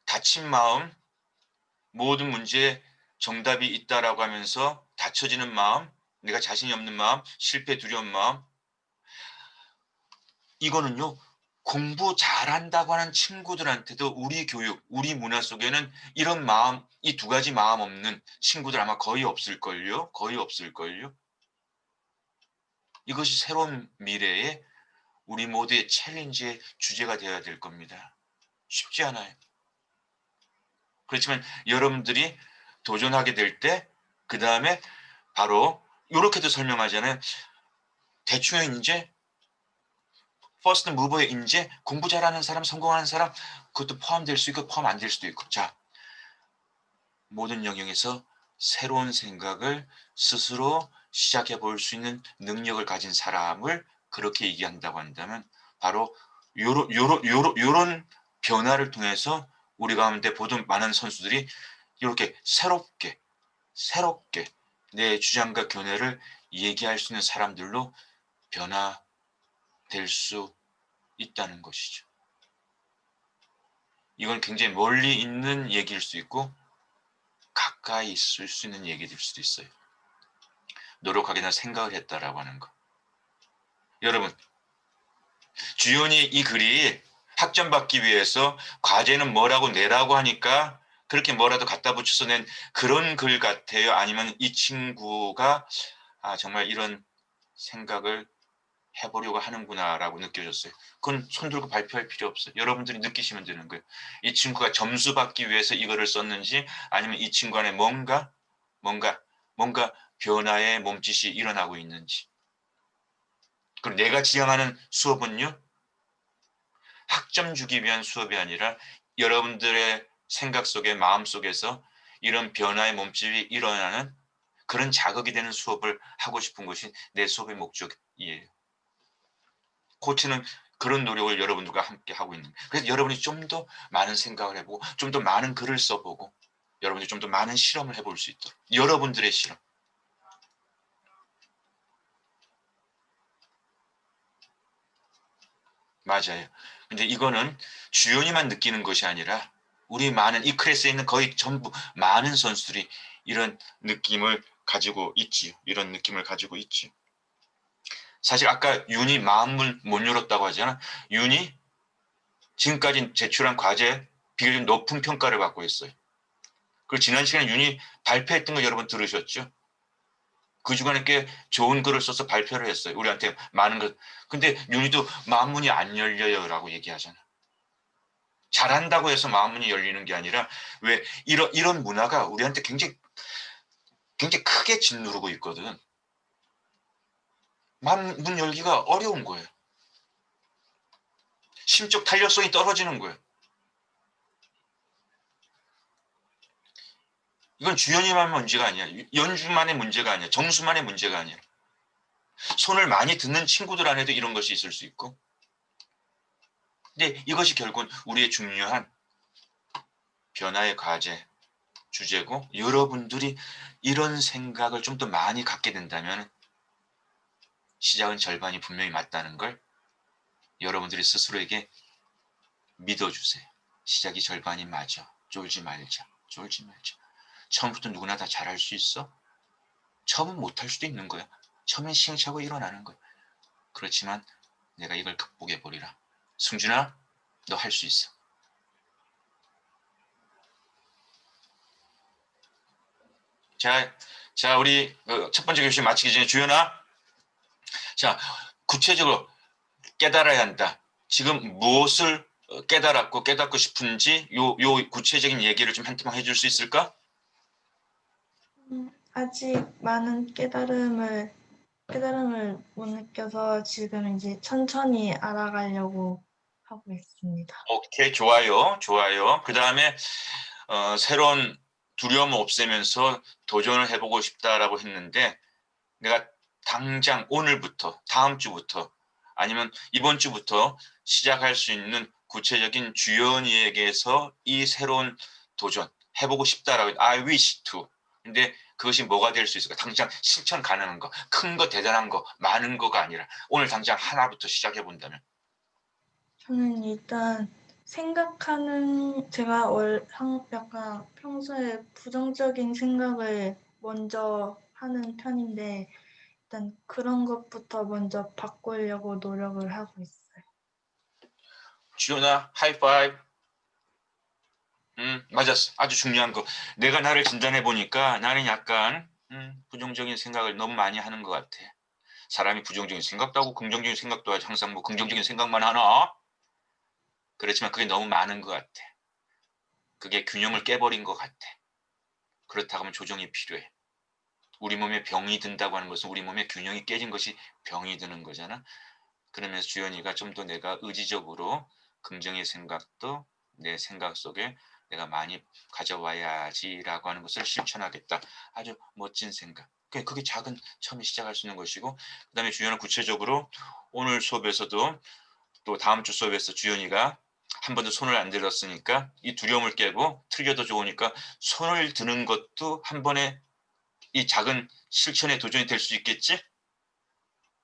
다친 마음, 모든 문제에 정답이 있다라고 하면서 닫혀지는 마음, 내가 자신이 없는 마음, 실패 두려운 마음 이거는요. 공부 잘한다고 하는 친구들한테도 우리 교육, 우리 문화 속에는 이런 마음, 이 2가지 마음 없는 친구들 아마 거의 없을걸요. 거의 없을걸요. 이것이 새로운 미래의 우리 모두의 챌린지의 주제가 되어야 될 겁니다. 쉽지 않아요. 그렇지만 여러분들이 도전하게 될 때 그 다음에 바로 이렇게도 설명하잖아요. 대충형 인재, 퍼스트 무버의 인재, 공부 잘하는 사람, 성공하는 사람 그것도 포함될 수 있고 포함 안 될 수도 있고 자 모든 영역에서 새로운 생각을 스스로 시작해 볼 수 있는 능력을 가진 사람을 그렇게 얘기한다고 한다면 바로 요런 변화를 통해서 우리 가운데 보던 많은 선수들이 이렇게 새롭게 내 주장과 견해를 얘기할 수 있는 사람들로 변화될 수 있다는 것이죠. 이건 굉장히 멀리 있는 얘기일 수 있고 가까이 있을 수 있는 얘기일 수도 있어요. 노력하게나 생각을 했다라고 하는 거. 여러분, 주연이 이 글이 학점 받기 위해서 과제는 뭐라고 내라고 하니까 그렇게 뭐라도 갖다 붙여서 낸 그런 글 같아요? 아니면 이 친구가 정말 이런 생각을 해보려고 하는구나라고 느껴졌어요. 그건 손들고 발표할 필요 없어요. 여러분들이 느끼시면 되는 거예요. 이 친구가 점수 받기 위해서 이거를 썼는지 아니면 이 친구 안에 뭔가 변화의 몸짓이 일어나고 있는지. 그리고 내가 지향하는 수업은요. 학점 주기 위한 수업이 아니라 여러분들의 생각 속에 마음 속에서 이런 변화의 몸짓이 일어나는 그런 자극이 되는 수업을 하고 싶은 것이 내 수업의 목적이에요. 코치는 그런 노력을 여러분들과 함께 하고 있는 거예요. 그래서 여러분이 좀 더 많은 생각을 해보고 좀 더 많은 글을 써보고 여러분이 좀 더 많은 실험을 해볼 수 있도록 여러분들의 실험. 맞아요. 근데 이거는 주연이만 느끼는 것이 아니라 우리 많은 이 클래스에 있는 거의 전부 많은 선수들이 이런 느낌을 가지고 있지요. 이런 느낌을 가지고 있지요. 사실 아까 윤이 마음을 못 열었다고 하잖아. 윤이 지금까지 제출한 과제 비교적 높은 평가를 받고 있어요. 그리고 지난 시간에 윤이 발표했던 거 여러분 들으셨죠? 그 주간에 꽤 좋은 글을 써서 발표를 했어요. 우리한테 많은 것. 근데 윤희도 마음문이 안 열려요라고 얘기하잖아. 잘한다고 해서 마음문이 열리는 게 아니라 왜 이런 문화가 우리한테 굉장히 크게 짓누르고 있거든. 마음문 열기가 어려운 거예요. 심적 탄력성이 떨어지는 거예요. 이건 주연이만 문제가 아니야. 연주만의 문제가 아니야. 정수만의 문제가 아니야. 손을 많이 듣는 친구들 안에도 이런 것이 있을 수 있고. 근데 이것이 결국은 우리의 중요한 변화의 과제, 주제고, 여러분들이 이런 생각을 좀 더 많이 갖게 된다면 시작은 절반이 분명히 맞다는 걸 여러분들이 스스로에게 믿어주세요. 시작이 절반이 맞아. 쫄지 말자. 쫄지 말자. 처음부터 누구나 다 잘할 수 있어? 처음은 못할 수도 있는 거야. 처음엔 시행착오 일어나는 거야. 그렇지만 내가 이걸 극복해버리라. 승준아, 너 할 수 있어. 자, 우리 첫 번째 교시 마치기 전에 주연아, 자, 구체적으로 깨달아야 한다. 지금 무엇을 깨달았고 깨닫고 싶은지 요 구체적인 얘기를 좀 한 팀만 해줄 수 있을까? 아직 많은 깨달음을 못 느껴서 지금 이제 천천히 알아가려고 하고 있습니다. 오케이, 좋아요. 그 다음에 새로운 두려움을 없애면서 도전을 해보고 싶다라고 했는데, 내가 당장 오늘부터, 다음 주부터, 아니면 이번 주부터 시작할 수 있는 구체적인 주연이에게서 이 새로운 도전 해보고 싶다라고, I wish to. 근데 그것이 뭐가 될 수 있을까? 당장 실천 가능한 거, 큰 거, 대단한 거, 많은 거가 아니라 오늘 당장 하나부터 시작해 본다면. 저는 일단 제가 약간 평소에 부정적인 생각을 먼저 하는 편인데 일단 그런 것부터 먼저 바꾸려고 노력을 하고 있어요. 주연아, 하이파이브. 맞았어. 아주 중요한 거. 내가 나를 진단해 보니까 나는 약간 부정적인 생각을 너무 많이 하는 것 같아. 사람이 부정적인 생각도 하고 긍정적인 생각도 하지. 항상 뭐 긍정적인 생각만 하나? 그렇지만 그게 너무 많은 것 같아. 그게 균형을 깨버린 것 같아. 그렇다고 하면 조정이 필요해. 우리 몸에 병이 든다고 하는 것은 우리 몸에 균형이 깨진 것이 병이 드는 거잖아. 그러면서 주연이가 좀 더 내가 의지적으로 긍정의 생각도 내 생각 속에 내가 많이 가져와야지라고 하는 것을 실천하겠다. 아주 멋진 생각. 그게 작은 처음에 시작할 수 있는 것이고, 그 다음에 주연은 구체적으로 오늘 수업에서도 또 다음 주 수업에서 주연이가 한 번도 손을 안 들었으니까 이 두려움을 깨고 틀려도 좋으니까 손을 드는 것도 한 번에 이 작은 실천의 도전이 될 수 있겠지?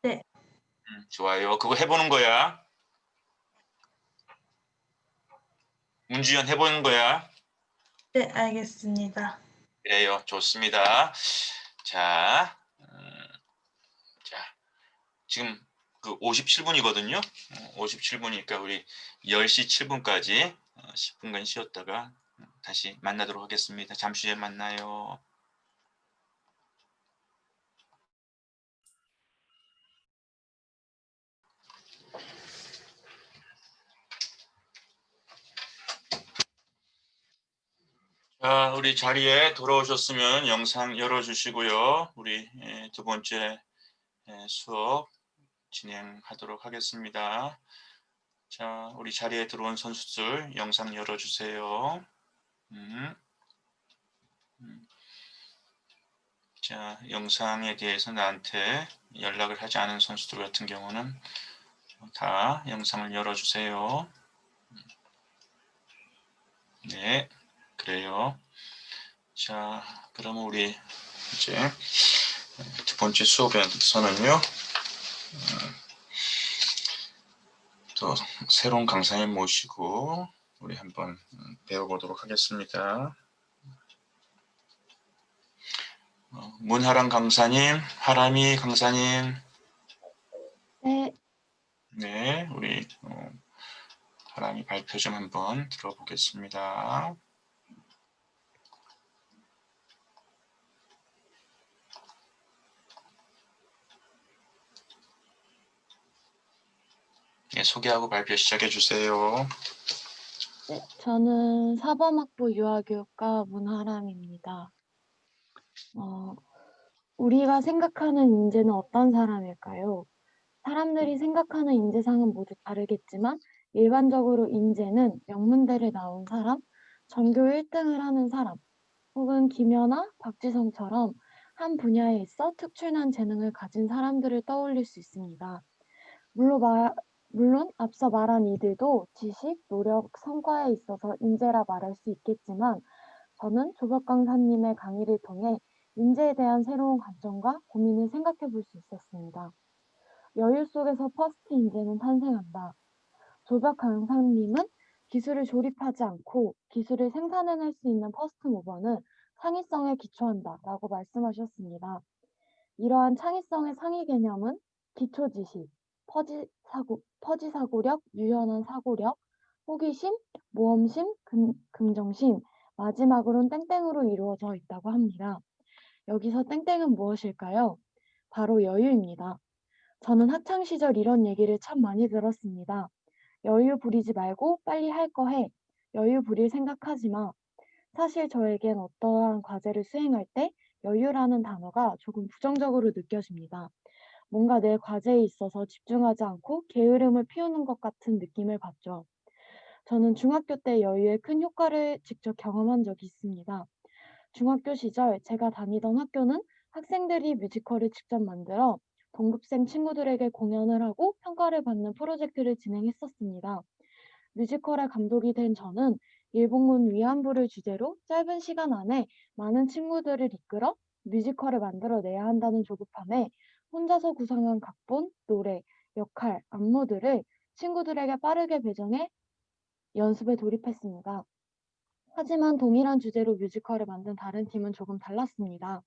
네. 좋아요. 그거 해보는 거야. 문주연 해보는 거야. 네, 알겠습니다. 그래요. 좋습니다. 자, 지금 그 57분이거든요. 57분이니까 우리 10시 7분까지 10분간 쉬었다가 다시 만나도록 하겠습니다. 잠시 후에 만나요. 자, 우리 자리에 돌아오셨으면 영상 열어주시고요. 우리 두 번째 수업 진행하도록 하겠습니다. 자, 우리 자리에 들어온 선수들 영상 열어주세요. 자, 영상에 대해서 나한테 연락을 하지 않은 선수들 같은 경우는 다 영상을 열어주세요. 네, 그래요. 자, 그러면 우리 이제 두 번째 수업에서는요, 또 새로운 강사님 모시고 우리 한번 배워보도록 하겠습니다. 문하랑 강사님, 하람이 강사님. 네. 네, 우리 하람이 발표 좀 한번 들어보겠습니다. 네, 소개하고 발표 시작해 주세요. 저는 사범학부 유아교육과 문하람입니다. 우리가 생각하는 인재는 어떤 사람일까요? 사람들이 생각하는 인재상은 모두 다르겠지만 일반적으로 인재는 명문대를 나온 사람, 전교 1등을 하는 사람, 혹은 김연아, 박지성처럼 한 분야에 있어 특출난 재능을 가진 사람들을 떠올릴 수 있습니다. 물론 앞서 말한 이들도 지식, 노력, 성과에 있어서 인재라 말할 수 있겠지만 저는 조박 강사님의 강의를 통해 인재에 대한 새로운 관점과 고민을 생각해 볼 수 있었습니다. 여유 속에서 퍼스트 인재는 탄생한다. 조박 강사님은 기술을 조립하지 않고 기술을 생산해낼 수 있는 퍼스트 모버는 창의성에 기초한다 라고 말씀하셨습니다. 이러한 창의성의 상위 개념은 기초 지식, 퍼지 사고력, 유연한 사고력, 호기심, 모험심, 긍정심, 마지막으론 땡땡으로 이루어져 있다고 합니다. 여기서 땡땡은 무엇일까요? 바로 여유입니다. 저는 학창 시절 이런 얘기를 참 많이 들었습니다. 여유 부리지 말고 빨리 할 거 해. 여유 부릴 생각하지 마. 사실 저에겐 어떠한 과제를 수행할 때 여유라는 단어가 조금 부정적으로 느껴집니다. 뭔가 내 과제에 있어서 집중하지 않고 게으름을 피우는 것 같은 느낌을 받죠. 저는 중학교 때 여유의 큰 효과를 직접 경험한 적이 있습니다. 중학교 시절 제가 다니던 학교는 학생들이 뮤지컬을 직접 만들어 동급생 친구들에게 공연을 하고 평가를 받는 프로젝트를 진행했었습니다. 뮤지컬의 감독이 된 저는 일본군 위안부를 주제로 짧은 시간 안에 많은 친구들을 이끌어 뮤지컬을 만들어내야 한다는 조급함에 혼자서 구상한 각본, 노래, 역할, 안무들을 친구들에게 빠르게 배정해 연습에 돌입했습니다. 하지만 동일한 주제로 뮤지컬을 만든 다른 팀은 조금 달랐습니다.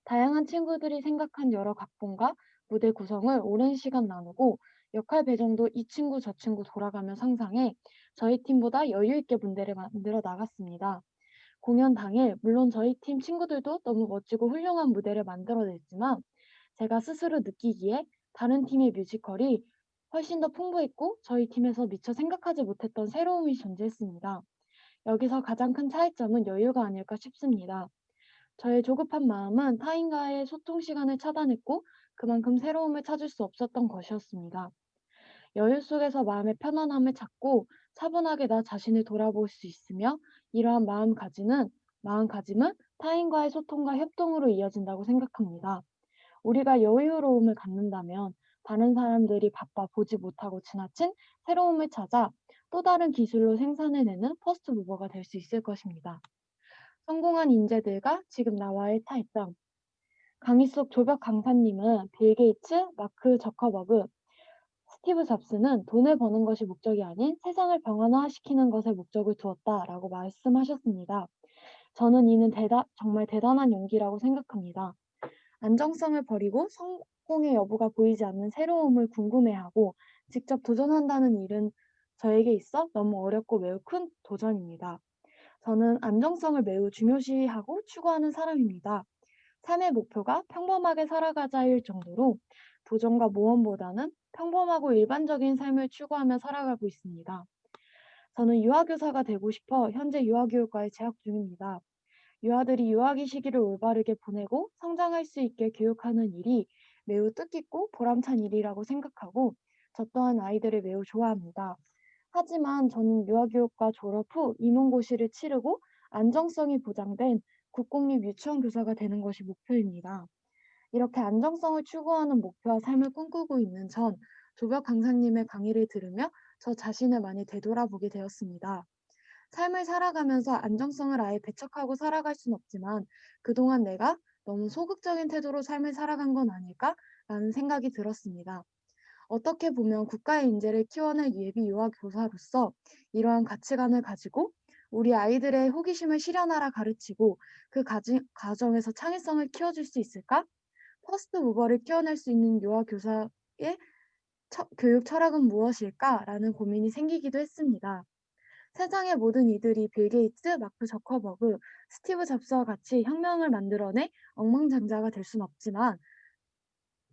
다양한 친구들이 생각한 여러 각본과 무대 구성을 오랜 시간 나누고 역할 배정도 이 친구 저 친구 돌아가며 상상해 저희 팀보다 여유 있게 무대를 만들어 나갔습니다. 공연 당일 물론 저희 팀 친구들도 너무 멋지고 훌륭한 무대를 만들어냈지만 제가 스스로 느끼기에 다른 팀의 뮤지컬이 훨씬 더 풍부했고 저희 팀에서 미처 생각하지 못했던 새로움이 존재했습니다. 여기서 가장 큰 차이점은 여유가 아닐까 싶습니다. 저의 조급한 마음은 타인과의 소통 시간을 차단했고 그만큼 새로움을 찾을 수 없었던 것이었습니다. 여유 속에서 마음의 편안함을 찾고 차분하게 나 자신을 돌아볼 수 있으며 이러한 마음가짐은 타인과의 소통과 협동으로 이어진다고 생각합니다. 우리가 여유로움을 갖는다면 다른 사람들이 바빠 보지 못하고 지나친 새로움을 찾아 또 다른 기술로 생산해내는 퍼스트 무버가 될 수 있을 것입니다. 성공한 인재들과 지금 나와의 차이점. 강의 속 조벽 강사님은 빌 게이츠, 마크 저커버그, 스티브 잡스는 돈을 버는 것이 목적이 아닌 세상을 평안화시키는 것에 목적을 두었다라고 말씀하셨습니다. 저는 이는 정말 대단한 용기라고 생각합니다. 안정성을 버리고 성공의 여부가 보이지 않는 새로움을 궁금해하고 직접 도전한다는 일은 저에게 있어 너무 어렵고 매우 큰 도전입니다. 저는 안정성을 매우 중요시하고 추구하는 사람입니다. 삶의 목표가 평범하게 살아가자일 정도로 도전과 모험보다는 평범하고 일반적인 삶을 추구하며 살아가고 있습니다. 저는 유아교사가 되고 싶어 현재 유아교육과에 재학 중입니다. 유아들이 유아기 시기를 올바르게 보내고 성장할 수 있게 교육하는 일이 매우 뜻깊고 보람찬 일이라고 생각하고 저 또한 아이들을 매우 좋아합니다. 하지만 저는 유아교육과 졸업 후 임용고시를 치르고 안정성이 보장된 국공립 유치원 교사가 되는 것이 목표입니다. 이렇게 안정성을 추구하는 목표와 삶을 꿈꾸고 있는 전 조벽 강사님의 강의를 들으며 저 자신을 많이 되돌아보게 되었습니다. 삶을 살아가면서 안정성을 아예 배척하고 살아갈 순 없지만 그동안 내가 너무 소극적인 태도로 삶을 살아간 건 아닐까라는 생각이 들었습니다. 어떻게 보면 국가의 인재를 키워낼 예비 유아 교사로서 이러한 가치관을 가지고 우리 아이들의 호기심을 실현하라 가르치고 그 과정에서 창의성을 키워줄 수 있을까? 퍼스트 무버를 키워낼 수 있는 유아 교사의 교육 철학은 무엇일까라는 고민이 생기기도 했습니다. 세상의 모든 이들이 빌 게이츠, 마크 저커버그, 스티브 잡스와 같이 혁명을 만들어내 억만장자가 될 순 없지만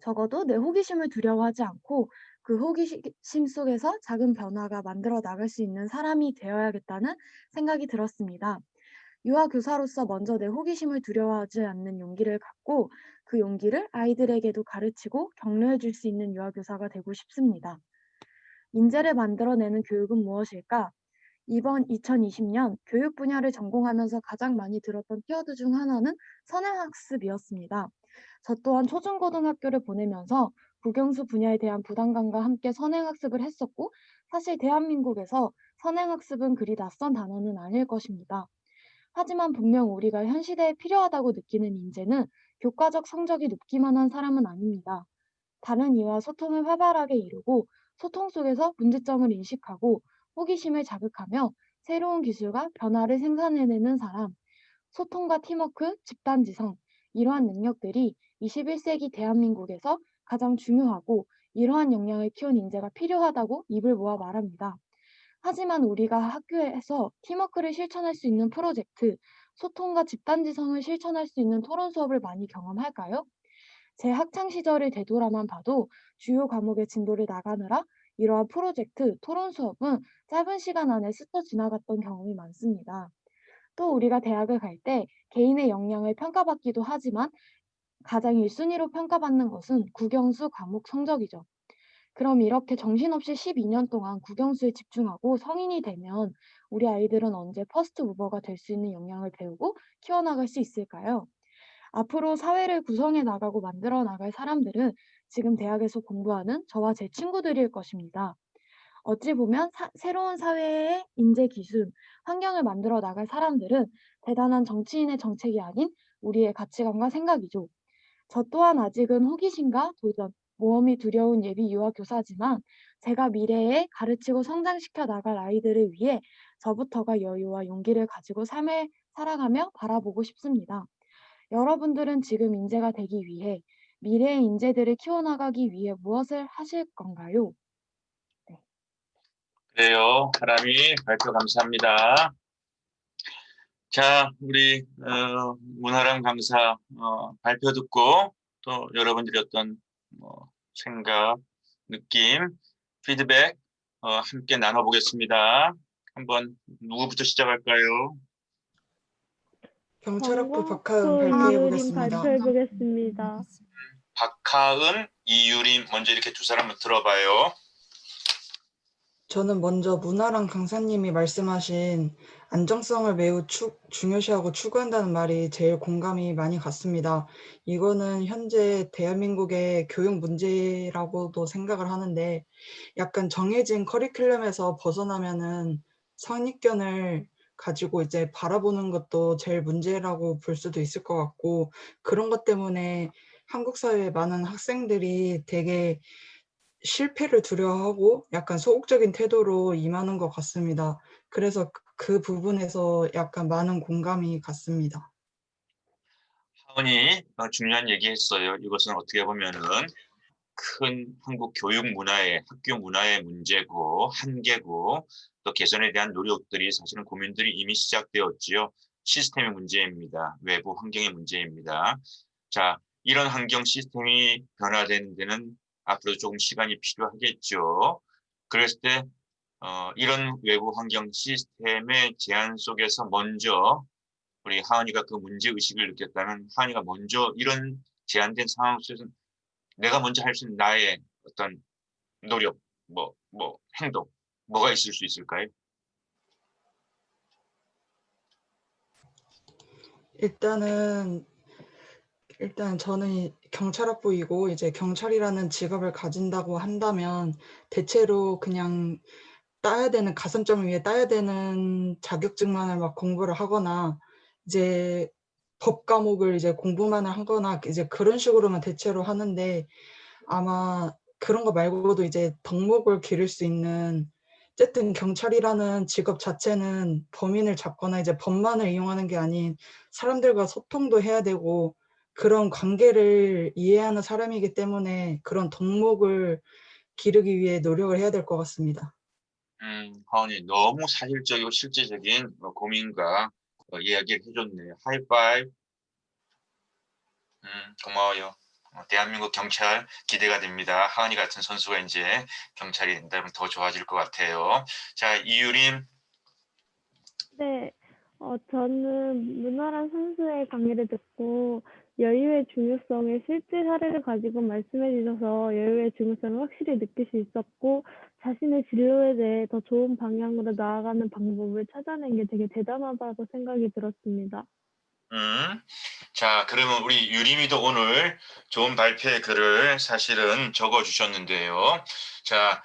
적어도 내 호기심을 두려워하지 않고 그 호기심 속에서 작은 변화가 만들어 나갈 수 있는 사람이 되어야겠다는 생각이 들었습니다. 유아 교사로서 먼저 내 호기심을 두려워하지 않는 용기를 갖고 그 용기를 아이들에게도 가르치고 격려해 줄 수 있는 유아 교사가 되고 싶습니다. 인재를 만들어내는 교육은 무엇일까? 이번 2020년 교육 분야를 전공하면서 가장 많이 들었던 키워드 중 하나는 선행학습이었습니다. 저 또한 초중고등학교를 보내면서 국영수 분야에 대한 부담감과 함께 선행학습을 했었고, 사실 대한민국에서 선행학습은 그리 낯선 단어는 아닐 것입니다. 하지만 분명 우리가 현 시대에 필요하다고 느끼는 인재는 교과적 성적이 높기만 한 사람은 아닙니다. 다른 이와 소통을 활발하게 이루고 소통 속에서 문제점을 인식하고 호기심을 자극하며 새로운 기술과 변화를 생산해내는 사람, 소통과 팀워크, 집단지성, 이러한 능력들이 21세기 대한민국에서 가장 중요하고 이러한 역량을 키운 인재가 필요하다고 입을 모아 말합니다. 하지만 우리가 학교에서 팀워크를 실천할 수 있는 프로젝트, 소통과 집단지성을 실천할 수 있는 토론 수업을 많이 경험할까요? 제 학창 시절을 되돌아만 봐도 주요 과목의 진도를 나가느라 이러한 프로젝트, 토론 수업은 짧은 시간 안에 스쳐 지나갔던 경험이 많습니다. 또 우리가 대학을 갈 때 개인의 역량을 평가받기도 하지만 가장 1순위로 평가받는 것은 국영수 과목 성적이죠. 그럼 이렇게 정신없이 12년 동안 국영수에 집중하고 성인이 되면 우리 아이들은 언제 퍼스트 무버가 될 수 있는 역량을 배우고 키워나갈 수 있을까요? 앞으로 사회를 구성해 나가고 만들어 나갈 사람들은 지금 대학에서 공부하는 저와 제 친구들일 것입니다. 어찌 보면 새로운 사회의 인재 기술, 환경을 만들어 나갈 사람들은 대단한 정치인의 정책이 아닌 우리의 가치관과 생각이죠. 저 또한 아직은 호기심과 도전, 모험이 두려운 예비 유아 교사지만 제가 미래에 가르치고 성장시켜 나갈 아이들을 위해 저부터가 여유와 용기를 가지고 삶을 살아가며 바라보고 싶습니다. 여러분들은 지금 인재가 되기 위해 미래의 인재들을 키워나가기 위해 무엇을 하실 건가요? 네. 그래요. 하람이 발표 감사합니다. 자, 우리 문하람 강사 발표 듣고 또 여러분들의 어떤 생각, 느낌, 피드백 함께 나눠보겠습니다. 한번 누구부터 시작할까요? 경찰학부 박하은 발표해 이유림 보겠습니다. 발표해 보겠습니다. 박하은, 이유림 먼저 이렇게 두 사람을 들어봐요. 저는 먼저 문화랑 강사님이 말씀하신 안정성을 매우 중요시하고 추구한다는 말이 제일 공감이 많이 갔습니다. 이거는 현재 대한민국의 교육 문제라고도 생각을 하는데 약간 정해진 커리큘럼에서 벗어나면은 선입견을 가지고 이제 바라보는 것도 제일 문제라고 볼 수도 있을 것 같고 그런 것 때문에 한국 사회의 많은 학생들이 되게 실패를 두려워하고 약간 소극적인 태도로 임하는 것 같습니다. 그래서 그 부분에서 약간 많은 공감이 갔습니다. 하은이 중요한 얘기 했어요. 이것은 어떻게 보면은 큰 한국 교육 문화의, 학교 문화의 문제고 한계고 또 개선에 대한 노력들이 사실은 고민들이 이미 시작되었지요. 시스템의 문제입니다. 외부 환경의 문제입니다. 자, 이런 환경 시스템이 변화되는 데는 앞으로 조금 시간이 필요하겠죠. 그랬을 때 이런 외부 환경 시스템의 제한 속에서 먼저 우리 하은이가 그 문제의식을 느꼈다면 하은이가 먼저 이런 제한된 상황 속에서 내가 먼저 할 수 있는 나의 어떤 노력, 행동, 뭐가 있을 수 있을까요? 일단 저는 경찰학부이고 이제 경찰이라는 직업을 가진다고 한다면 대체로 그냥 가산점 위에 따야 되는 자격증만을 막 공부를 하거나 이제 법 과목을 이제 공부만을 하거나 이제 그런 식으로만 대체로 하는데 아마 그런 거 말고도 이제 덕목을 기를 수 있는 어쨌든 경찰이라는 직업 자체는 범인을 잡거나 이제 법만을 이용하는 게 아닌 사람들과 소통도 해야 되고 그런 관계를 이해하는 사람이기 때문에 그런 덕목을 기르기 위해 노력을 해야 될 것 같습니다. 하은이 너무 사실적이고 실제적인 고민과 이야기를 해줬네요. 하이파이브. 고마워요. 대한민국 경찰 기대가 됩니다. 하은이 같은 선수가 이제 경찰이 된다면 더 좋아질 것 같아요. 자, 이유림. 네, 저는 문화란 선수의 강의를 듣고 여유의 중요성을 실제 사례를 가지고 말씀해 주셔서 여유의 중요성을 확실히 느낄 수 있었고 자신의 진로에 대해 더 좋은 방향으로 나아가는 방법을 찾아낸 게 되게 대단하다고 생각이 들었습니다. 자, 그러면 우리 유림이도 오늘 좋은 발표의 글을 사실은 적어 주셨는데요. 자,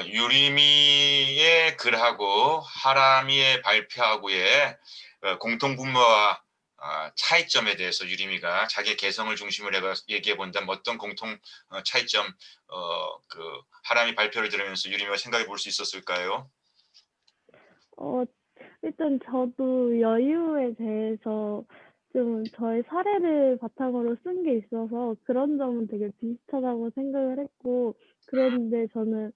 유림이의 글하고 하람이의 발표하고의 공통분모와 차이점에 대해서 유림이가 자기의 개성을 중심으로 얘기해 본다면 어떤 공통 차이점, 그 하람이 발표를 들으면서 유림이가 생각해 볼 수 있었을까요? 일단 저도 여유에 대해서 좀 저의 사례를 바탕으로 쓴 게 있어서 그런 점은 되게 비슷하다고 생각을 했고, 그랬는데 저는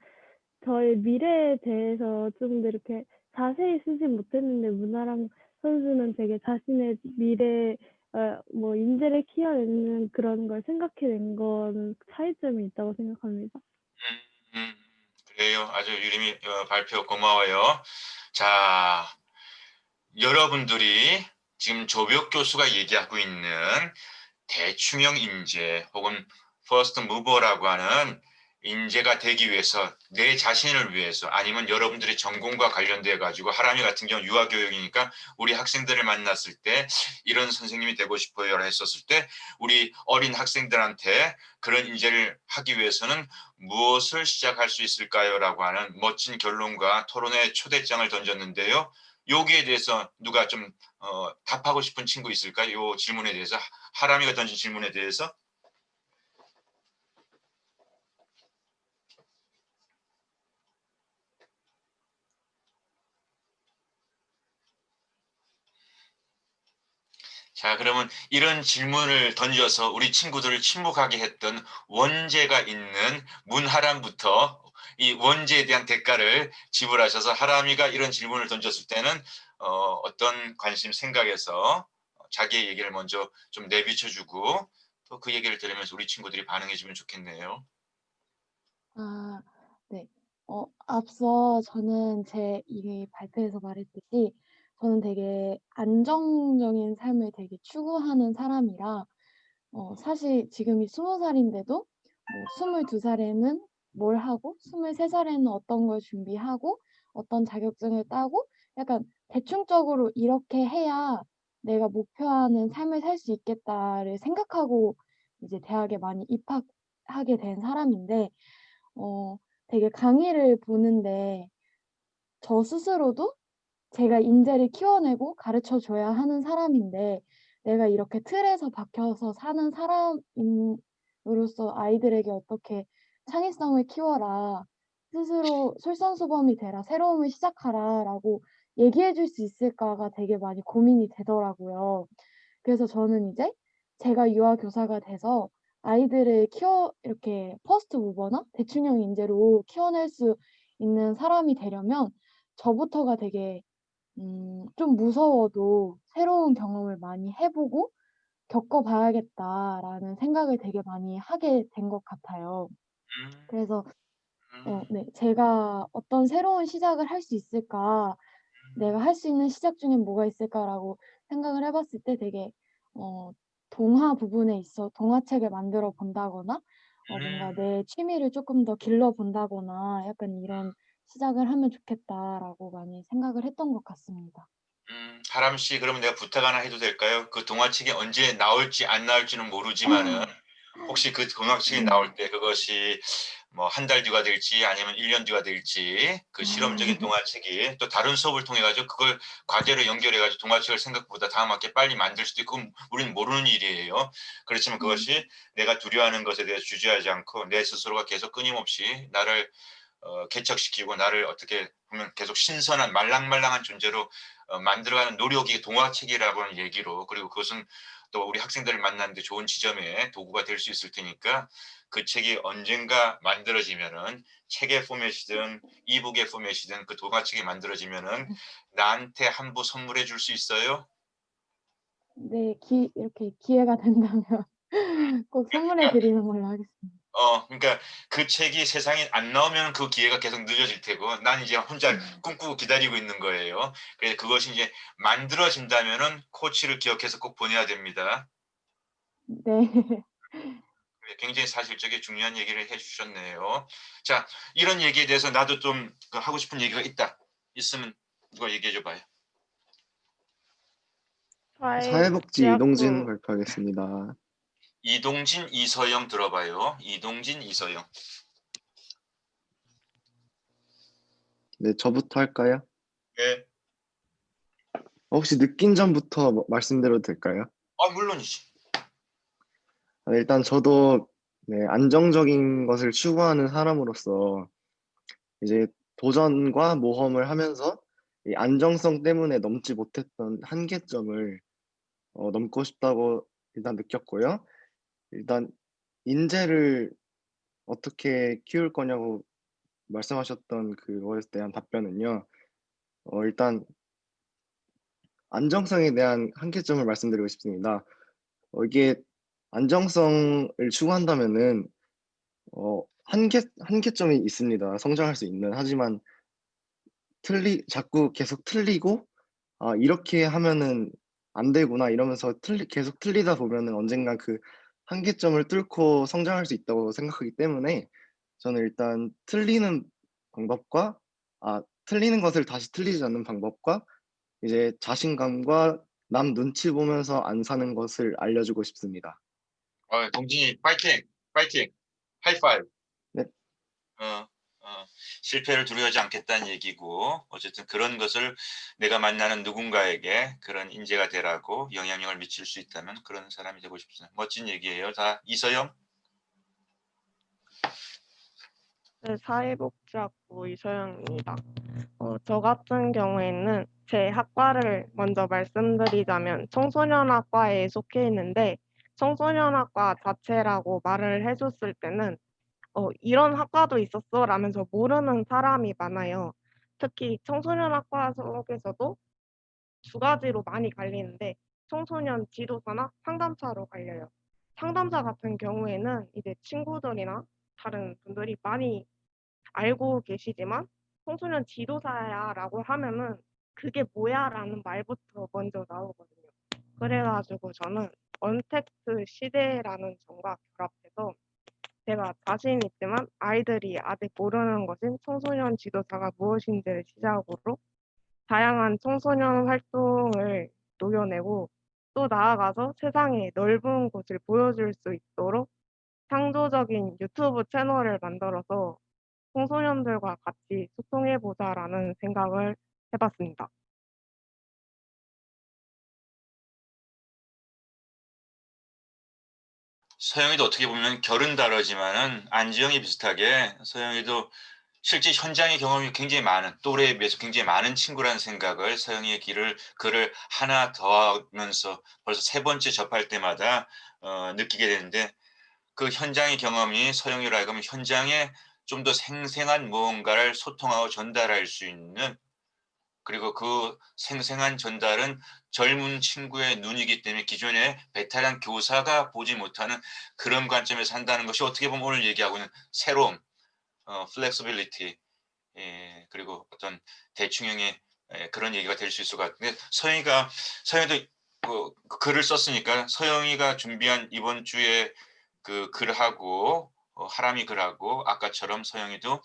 저의 미래에 대해서 좀 더 이렇게 자세히 쓰진 못했는데 문아랑 선수는 되게 자신의 미래 뭐 인재를 키워내는 그런 걸 생각해낸 건 차이점이 있다고 생각합니다. 그래요. 아주 유림이 발표 고마워요. 자, 여러분들이 지금 조벽 교수가 얘기하고 있는 대충형 인재 혹은 퍼스트 무버라고 하는 인재가 되기 위해서 내 자신을 위해서 아니면 여러분들의 전공과 관련돼 가지고 하람이 같은 경우 유아교육이니까 우리 학생들을 만났을 때 이런 선생님이 되고 싶어요 했었을 때 우리 어린 학생들한테 그런 인재를 하기 위해서는 무엇을 시작할 수 있을까요? 라고 하는 멋진 결론과 토론의 초대장을 던졌는데요. 여기에 대해서 누가 좀 답하고 싶은 친구 있을까요? 이 질문에 대해서 하람이가 던진 질문에 대해서. 자, 그러면 이런 질문을 던져서 우리 친구들을 침묵하게 했던 원죄가 있는 문하람부터 이 원죄에 대한 대가를 지불하셔서 하람이가 이런 질문을 던졌을 때는 어떤 관심 생각에서 자기의 얘기를 먼저 좀 내비쳐주고 또 그 얘기를 들으면서 우리 친구들이 반응해주면 좋겠네요. 네. 앞서 저는 제 이 발표에서 말했듯이 저는 되게 안정적인 삶을 되게 추구하는 사람이라 사실 지금이 20살인데도 뭐 22살에는 뭘 하고 23살에는 어떤 걸 준비하고 어떤 자격증을 따고 약간 대충적으로 '이렇게 해야 내가 목표하는 삶을 살 수 있겠다.'를 생각하고 이제 대학에 많이 입학하게 된 사람인데 되게 강의를 보는데 저 스스로도 제가 인재를 키워내고 가르쳐 줘야 하는 사람인데 내가 이렇게 틀에서 박혀서 사는 사람으로서 아이들에게 어떻게 "창의성을 키워라. 스스로 솔선수범이 되라. 새로움을 시작하라."라고 얘기해 줄 수 있을까가 되게 많이 고민이 되더라고요. 그래서 저는 이제 제가 유아 교사가 돼서 아이들을 이렇게 퍼스트 무버나 대충형 인재로 키워낼 수 있는 사람이 되려면 저부터가 되게 좀 무서워도 새로운 경험을 많이 해 보고 '겪어 봐야겠다.'라는 생각을 되게 많이 하게 된 것 같아요. 음, 그래서 음, 네, 제가 '어떤 새로운 시작을 할 수 있을까? 내가 할 수 있는 시작 중엔 뭐가 있을까?'라고 생각을 해 봤을 때 되게 어 동화책을 만들어 본다거나 뭔가 음. '내 취미를 쪼끔 더 길러 본다거나 약간 이런 시작을 하면 좋겠다.'라고 많이 생각을 했던 것 같습니다. 하람 씨, 그러면 내가 부탁 하나 해도 될까요? 그 동화책이 언제 나올지 안 나올지는 모르지만은 혹시 그 동화책이 네. 나올 때 그것이 뭐 한 달 뒤가 될지 아니면 1년 뒤가 될지 그 실험적인 동화책이 또 다른 수업을 통해 가지고 그걸 과제로 연결해 가지고 동화책을 생각보다 다음 학기에 빨리 만들 수도 있고 그건 우리는 모르는 일이에요. 그렇지만 그것이 내가 두려워하는 것에 대해서 주저하지 않고 내 스스로가 계속 끊임없이 나를 개척시키고 나를 어떻게 보면 계속 신선한 말랑말랑한 존재로 만들어가는 노력이 동화책이라고 하는 얘기로 그리고 그것은 또 우리 학생들을 만나는 데 좋은 지점의 도구가 될 수 있을 테니까 그 책이 언젠가 만들어지면은 책의 포맷이든 이북의 포맷이든 그 동화책이 만들어지면은 나한테 한 부 선물해 줄 수 있어요? 네. 이렇게 기회가 된다면 꼭 선물해 그러니까 드리는 걸로 하겠습니다. 그러니까 그 책이 세상에 안 나오면 그 기회가 계속 늦어질 테고 난 이제 혼자 꿈꾸고 기다리고 있는 거예요. 그래서 그것이 이제 만들어진다면은 코치를 기억해서 꼭 보내야 됩니다. 네. 굉장히 사실적인 중요한 얘기를 해주셨네요. 자, 이런 얘기에 대해서 나도 좀 하고 싶은 얘기가 있으면 누가 얘기해 줘봐요. 사회복지 이동진 사회복지학부 발표하겠습니다. 이동진, 이서영 들어봐요. 이동진, 이서영. 네, 저부터 할까요? 네. 혹시 느낀 점부터 말씀드려도 될까요? 물론이지. 일단 저도 네, 안정적인 것을 추구하는 사람으로서 이제 도전과 모험을 하면서 이 안정성 때문에 넘지 못했던 한계점을 넘고 싶다고 일단 느꼈고요. 일단 인재를 어떻게 키울 거냐고 말씀하셨던 그거에 대한 답변은요. 일단 안정성에 대한 한계점을 말씀드리고 싶습니다. 이게 안정성을 추구한다면은 한계점이 있습니다. 성장할 수 있는. 하지만 자꾸 계속 틀리고 이렇게 하면은 안 되구나 이러면서 계속 틀리다 보면은 언젠가 그 한계점을 뚫고 성장할 수 있다고 생각하기 때문에 저는 일단 방법과 틀리는 것을 다시 틀리지 않는 방법과 이제 자신감과 남 눈치 보면서 안 사는 것을 알려주고 싶습니다. 동진이 파이팅! 파이팅! 하이파이브! 네. 실패를 두려워하지 않겠다는 얘기고 어쨌든 그런 것을 내가 만나는 누군가에게 그런 인재가 되라고 영향력을 미칠 수 있다면 그런 사람이 되고 싶습니다. 멋진 얘기예요. 다 이서영. 네, 사회복지학부 이서영입니다. 저 같은 경우에는 제 학과를 먼저 말씀드리자면 청소년학과에 속해 있는데 청소년학과 자체라고 말을 해줬을 때는 이런 학과도 있었어 라면서 모르는 사람이 많아요. 특히 청소년학과 속에서도 두 가지로 많이 갈리는데 청소년 지도사나 상담사로 갈려요. 상담사 같은 경우에는 이제 친구들이나 다른 분들이 많이 알고 계시지만 청소년 지도사야라고 하면은 그게 뭐야라는 말부터 먼저 나오거든요. 그래가지고 저는 언택트 시대라는 점과 결합해서 제가 자신 있지만 아이들이 아직 모르는 것인 청소년 지도사가 무엇인지를 시작으로 다양한 청소년 활동을 녹여내고 또 나아가서 세상의 넓은 곳을 보여줄 수 있도록 창조적인 유튜브 채널을 만들어서 청소년들과 같이 소통해보자라는 생각을 해봤습니다. 서영이도 어떻게 보면 결은 다르지만은 안지영이 비슷하게 서영이도 실제 현장의 경험이 굉장히 많은 또래에 비해서 굉장히 많은 친구라는 생각을 서영이의 글을 하나 더 하면서 벌써 세 번째 접할 때마다 느끼게 되는데 그 현장의 경험이 서영이로 하여금 현장에 좀 더 생생한 무언가를 소통하고 전달할 수 있는 그리고 그 생생한 전달은 젊은 친구의 눈이기 때문에 기존의 베테랑 교사가 보지 못하는 그런 관점에서 한다는 것이 어떻게 보면 오늘 얘기하고 있는 새로운 flexibility 그리고 어떤 대충형의 그런 얘기가 될 수 있을 것 같은데 서영이도 글을 썼으니까 서영이가 준비한 이번 주에 그 글하고 하람이 글하고 아까처럼 서영이도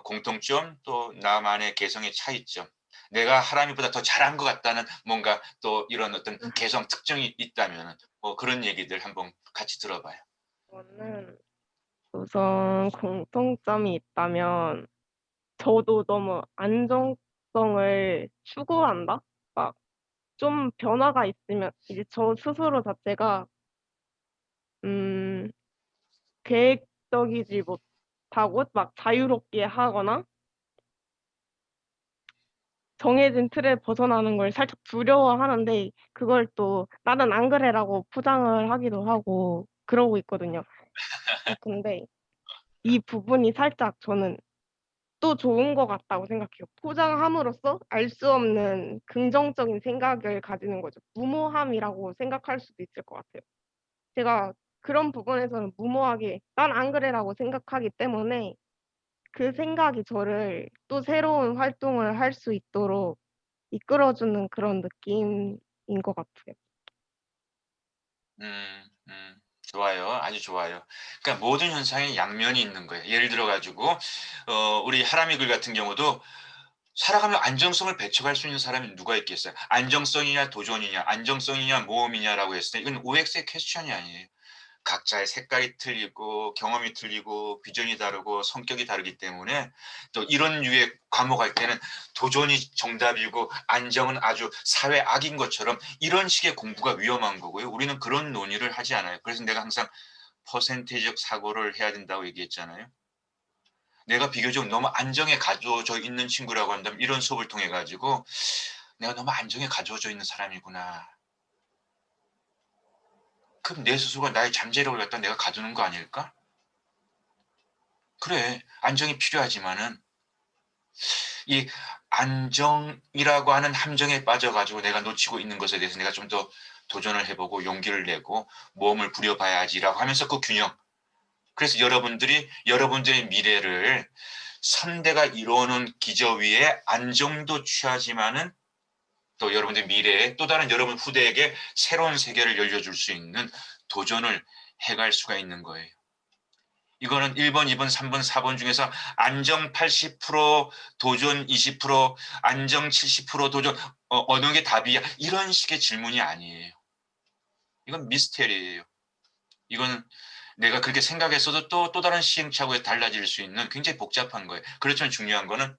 공통점 또 나만의 개성의 차이점 내가 하람이보다 더 잘한 것 같다는 뭔가 또 이런 어떤 개성 특징이 있다면 그런 얘기들 한번 같이 들어봐요. 저는 우선 공통점이 있다면 저도 너무 안정성을 추구한다? 막 좀 변화가 있으면 이제 저 스스로 자체가 계획적이지 못하고 막 자유롭게 하거나 정해진 틀에 벗어나는 걸 살짝 두려워하는데 그걸 또 나는 안 그래라고 포장을 하기도 하고 그러고 있거든요. 근데 이 부분이 살짝 저는 또 좋은 것 같다고 생각해요. 포장함으로써 알 수 없는 긍정적인 생각을 가지는 거죠. 무모함이라고 생각할 수도 있을 것 같아요. 제가 그런 부분에서는 무모하게 '난 안 그래.'라고 생각하기 때문에 그 생각이 저를 또 새로운 활동을 할 수 있도록 이끌어 주는 그런 느낌인 것 같아요. 좋아요. 아주 좋아요. 그러니까 모든 현상에 양면이 있는 거예요. 예를 들어 가지고 우리 하람이 글 같은 경우도 살아가면 안정성을 배척할 수 있는 사람이 누가 있겠어요? 안정성이냐 도전이냐, 안정성이냐 모험이냐라고 했을 때 이건 OX의 퀘스천이 아니에요. 각자의 색깔이 틀리고 경험이 틀리고 비전이 다르고 성격이 다르기 때문에 또 이런 류의 과목할 때는 도전이 정답이고 안정은 아주 사회 악인 것처럼 이런 식의 공부가 위험한 거고요. 우리는 그런 논의를 하지 않아요. 그래서 내가 항상 퍼센테이지적 사고를 해야 된다고 얘기했잖아요. 내가 비교적 너무 안정에 가두어져 있는 친구라고 한다면 이런 수업을 통해 가지고 내가 너무 안정에 가두어져 있는 사람이구나. 그럼 내 스스로가 나의 잠재력을 갖다 내가 가두는 거 아닐까? 그래, 안정이 필요하지만은 이 안정이라고 하는 함정에 빠져가지고 내가 놓치고 있는 것에 대해서 내가 좀 더 도전을 해보고 용기를 내고 모험을 부려봐야지라고 하면서 그 균형. 그래서 여러분들의 미래를 선대가 이루어놓은 기저 위에 안정도 취하지만은 또 여러분들의 미래에 또 다른 여러분 후대에게 새로운 세계를 열려줄 수 있는 도전을 해갈 수가 있는 거예요. 이거는 1번, 2번, 3번, 4번 중에서 안정 80%, 도전 20%, 안정 70%, 도전 어느 게 답이야? 이런 식의 질문이 아니에요. 이건 미스테리예요. 이건 내가 그렇게 생각했어도 또 다른 시행착오에 달라질 수 있는 굉장히 복잡한 거예요. 그렇지만 중요한 거는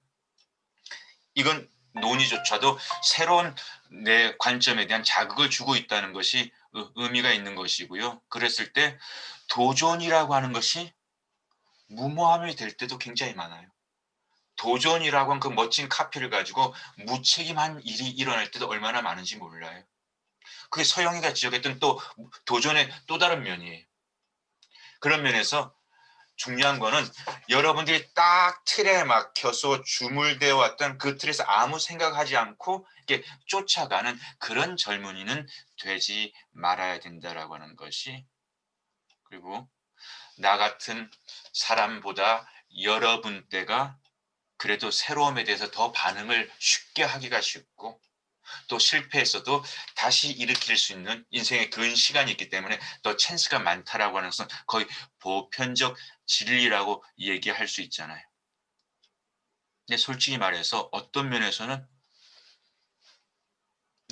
이건 논의조차도 새로운 내 관점에 대한 자극을 주고 있다는 것이 의미가 있는 것이고요. 그랬을 때 도전이라고 하는 것이 무모함이 될 때도 굉장히 많아요. 도전이라고 한 그 멋진 카피를 가지고 무책임한 일이 일어날 때도 얼마나 많은지 몰라요. 그게 서영이가 지적했던 또 도전의 또 다른 면이에요. 그런 면에서 중요한 거는 여러분들이 딱 틀에 막혀서 주물되어 왔던 그 틀에서 아무 생각하지 않고 이렇게 쫓아가는 그런 젊은이는 되지 말아야 된다라고 하는 것이, 그리고 나 같은 사람보다 여러분 때가 그래도 새로움에 대해서 더 반응을 쉽게 하기가 쉽고 또 실패했어도 다시 일으킬 수 있는 인생의 긴 시간이 있기 때문에 더 찬스가 많다라고 하는 것은 거의 보편적 진리라고 얘기할 수 있잖아요. 근데 솔직히 말해서 어떤 면에서는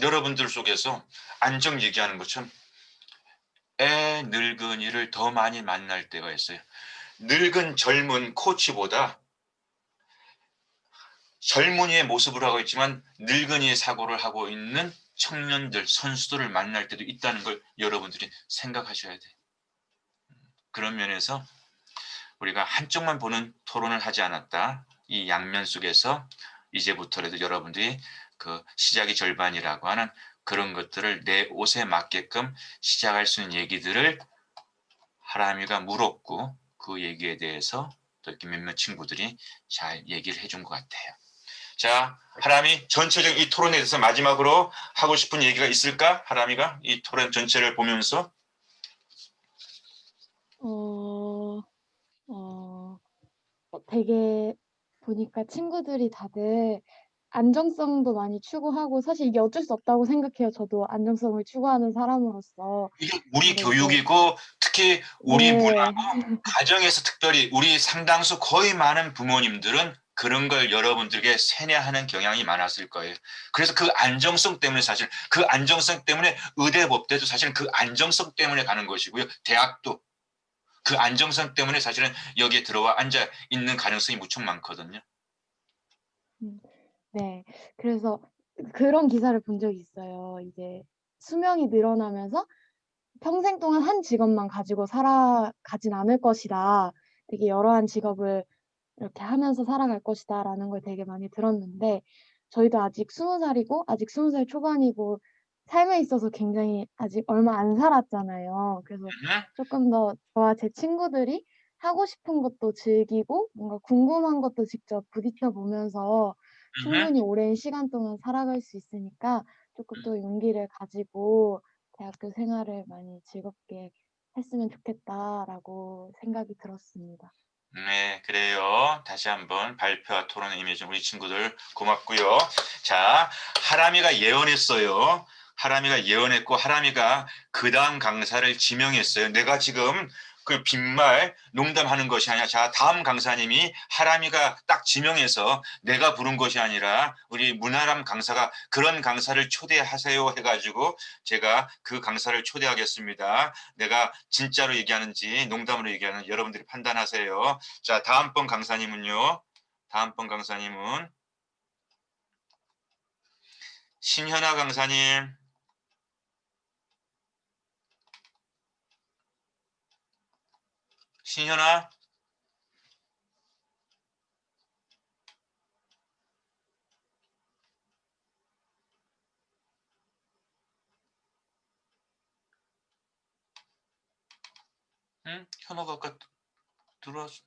여러분들 속에서 안정 얘기하는 것처럼 애 늙은이를 더 많이 만날 때가 있어요. 늙은 젊은 코치보다 젊은이의 모습을 하고 있지만 늙은이의 사고를 하고 있는 청년들, 선수들을 만날 때도 있다는 걸 여러분들이 생각하셔야 돼요. 그런 면에서 우리가 한쪽만 보는 토론을 하지 않았다. 이 양면 속에서 이제부터라도 여러분들이 그 시작이 절반이라고 하는 그런 것들을 내 옷에 맞게끔 시작할 수 있는 얘기들을 하람이가 물었고 그 얘기에 대해서 또 이렇게 몇몇 친구들이 잘 얘기를 해준 것 같아요. 자, 하람이 전체적인 이 토론에 대해서 마지막으로 하고 싶은 얘기가 있을까? 하람이가 이 토론 전체를 보면서 되게 보니까 친구들이 다들 안정성도 많이 추구하고 사실 이게 어쩔 수 없다고 생각해요. 저도 안정성을 추구하는 사람으로서. 이게 우리 근데 이제 교육이고 특히 우리 네. 문화고 가정에서 특별히 우리 상당수 거의 많은 부모님들은 그런 걸 여러분들에게 세뇌하는 경향이 많았을 거예요. 그래서 그 안정성 때문에 사실 그 안정성 때문에 의대 법대도 사실은 그 안정성 때문에 가는 것이고요. 대학도 그 안정성 때문에 사실은 여기에 들어와 앉아 있는 가능성이 무척 많거든요. 네. 그래서 그런 기사를 본 적이 있어요. 이제 수명이 늘어나면서 평생 동안 한 직업만 가지고 살아가진 않을 것이다. 되게 여러한 직업을 이렇게 하면서 살아갈 것이다라는 걸 되게 많이 들었는데 저희도 아직 20살이고 아직 20살 초반이고 삶에 있어서 굉장히 아직 얼마 안 살았잖아요. 그래서 조금 더 저와 제 친구들이 하고 싶은 것도 즐기고 뭔가 궁금한 것도 직접 부딪혀 보면서 충분히 오랜 시간 동안 살아갈 수 있으니까 조금 또 용기를 가지고 대학교 생활을 많이 즐겁게 했으면 좋겠다라고 생각이 들었습니다. 네, 그래요. 다시 한번 발표와 토론에 임해준 우리 친구들 고맙고요. 자, 하람이가 예언했어요. 하람이가 예언했고 하람이가 그 다음 강사를 지명했어요. 내가 지금 그 빈말 농담하는 것이 아니라 자 다음 강사님이 하람이가 딱 지명해서 내가 부른 것이 아니라 우리 문하람 강사가 그런 강사를 초대하세요 해가지고 제가 그 강사를 초대하겠습니다. 내가 진짜로 얘기하는지 농담으로 얘기하는지 여러분들이 판단하세요. 자 다음번 강사님은요. 다음번 강사님은 신현아 강사님. 신현아. 응? 현아가 아까 들어왔어.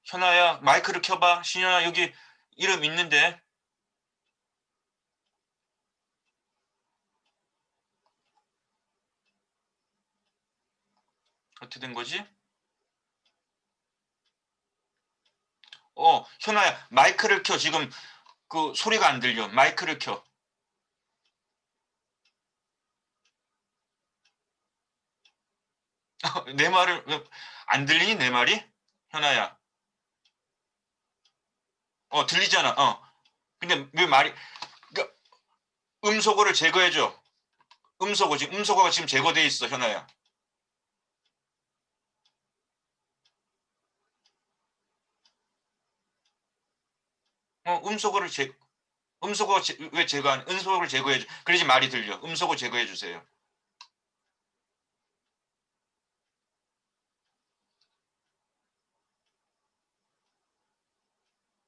현아야 마이크를 켜봐. 신현아 여기 이름 있는데. 어떻게 된 거지? 현아야 마이크를 켜. 지금 그 소리가 안 들려. 마이크를 켜. 내 말을 왜 안 들리니 내 말이? 현아야. 들리잖아. 근데 왜 말이 그러니까 음소거를 제거해 줘. 음소거가 지금 제거돼 있어, 현아야. 왜 제거한? 음소거를 제거해 줘. 그래야지 말이 들려. 음소거 제거해 주세요.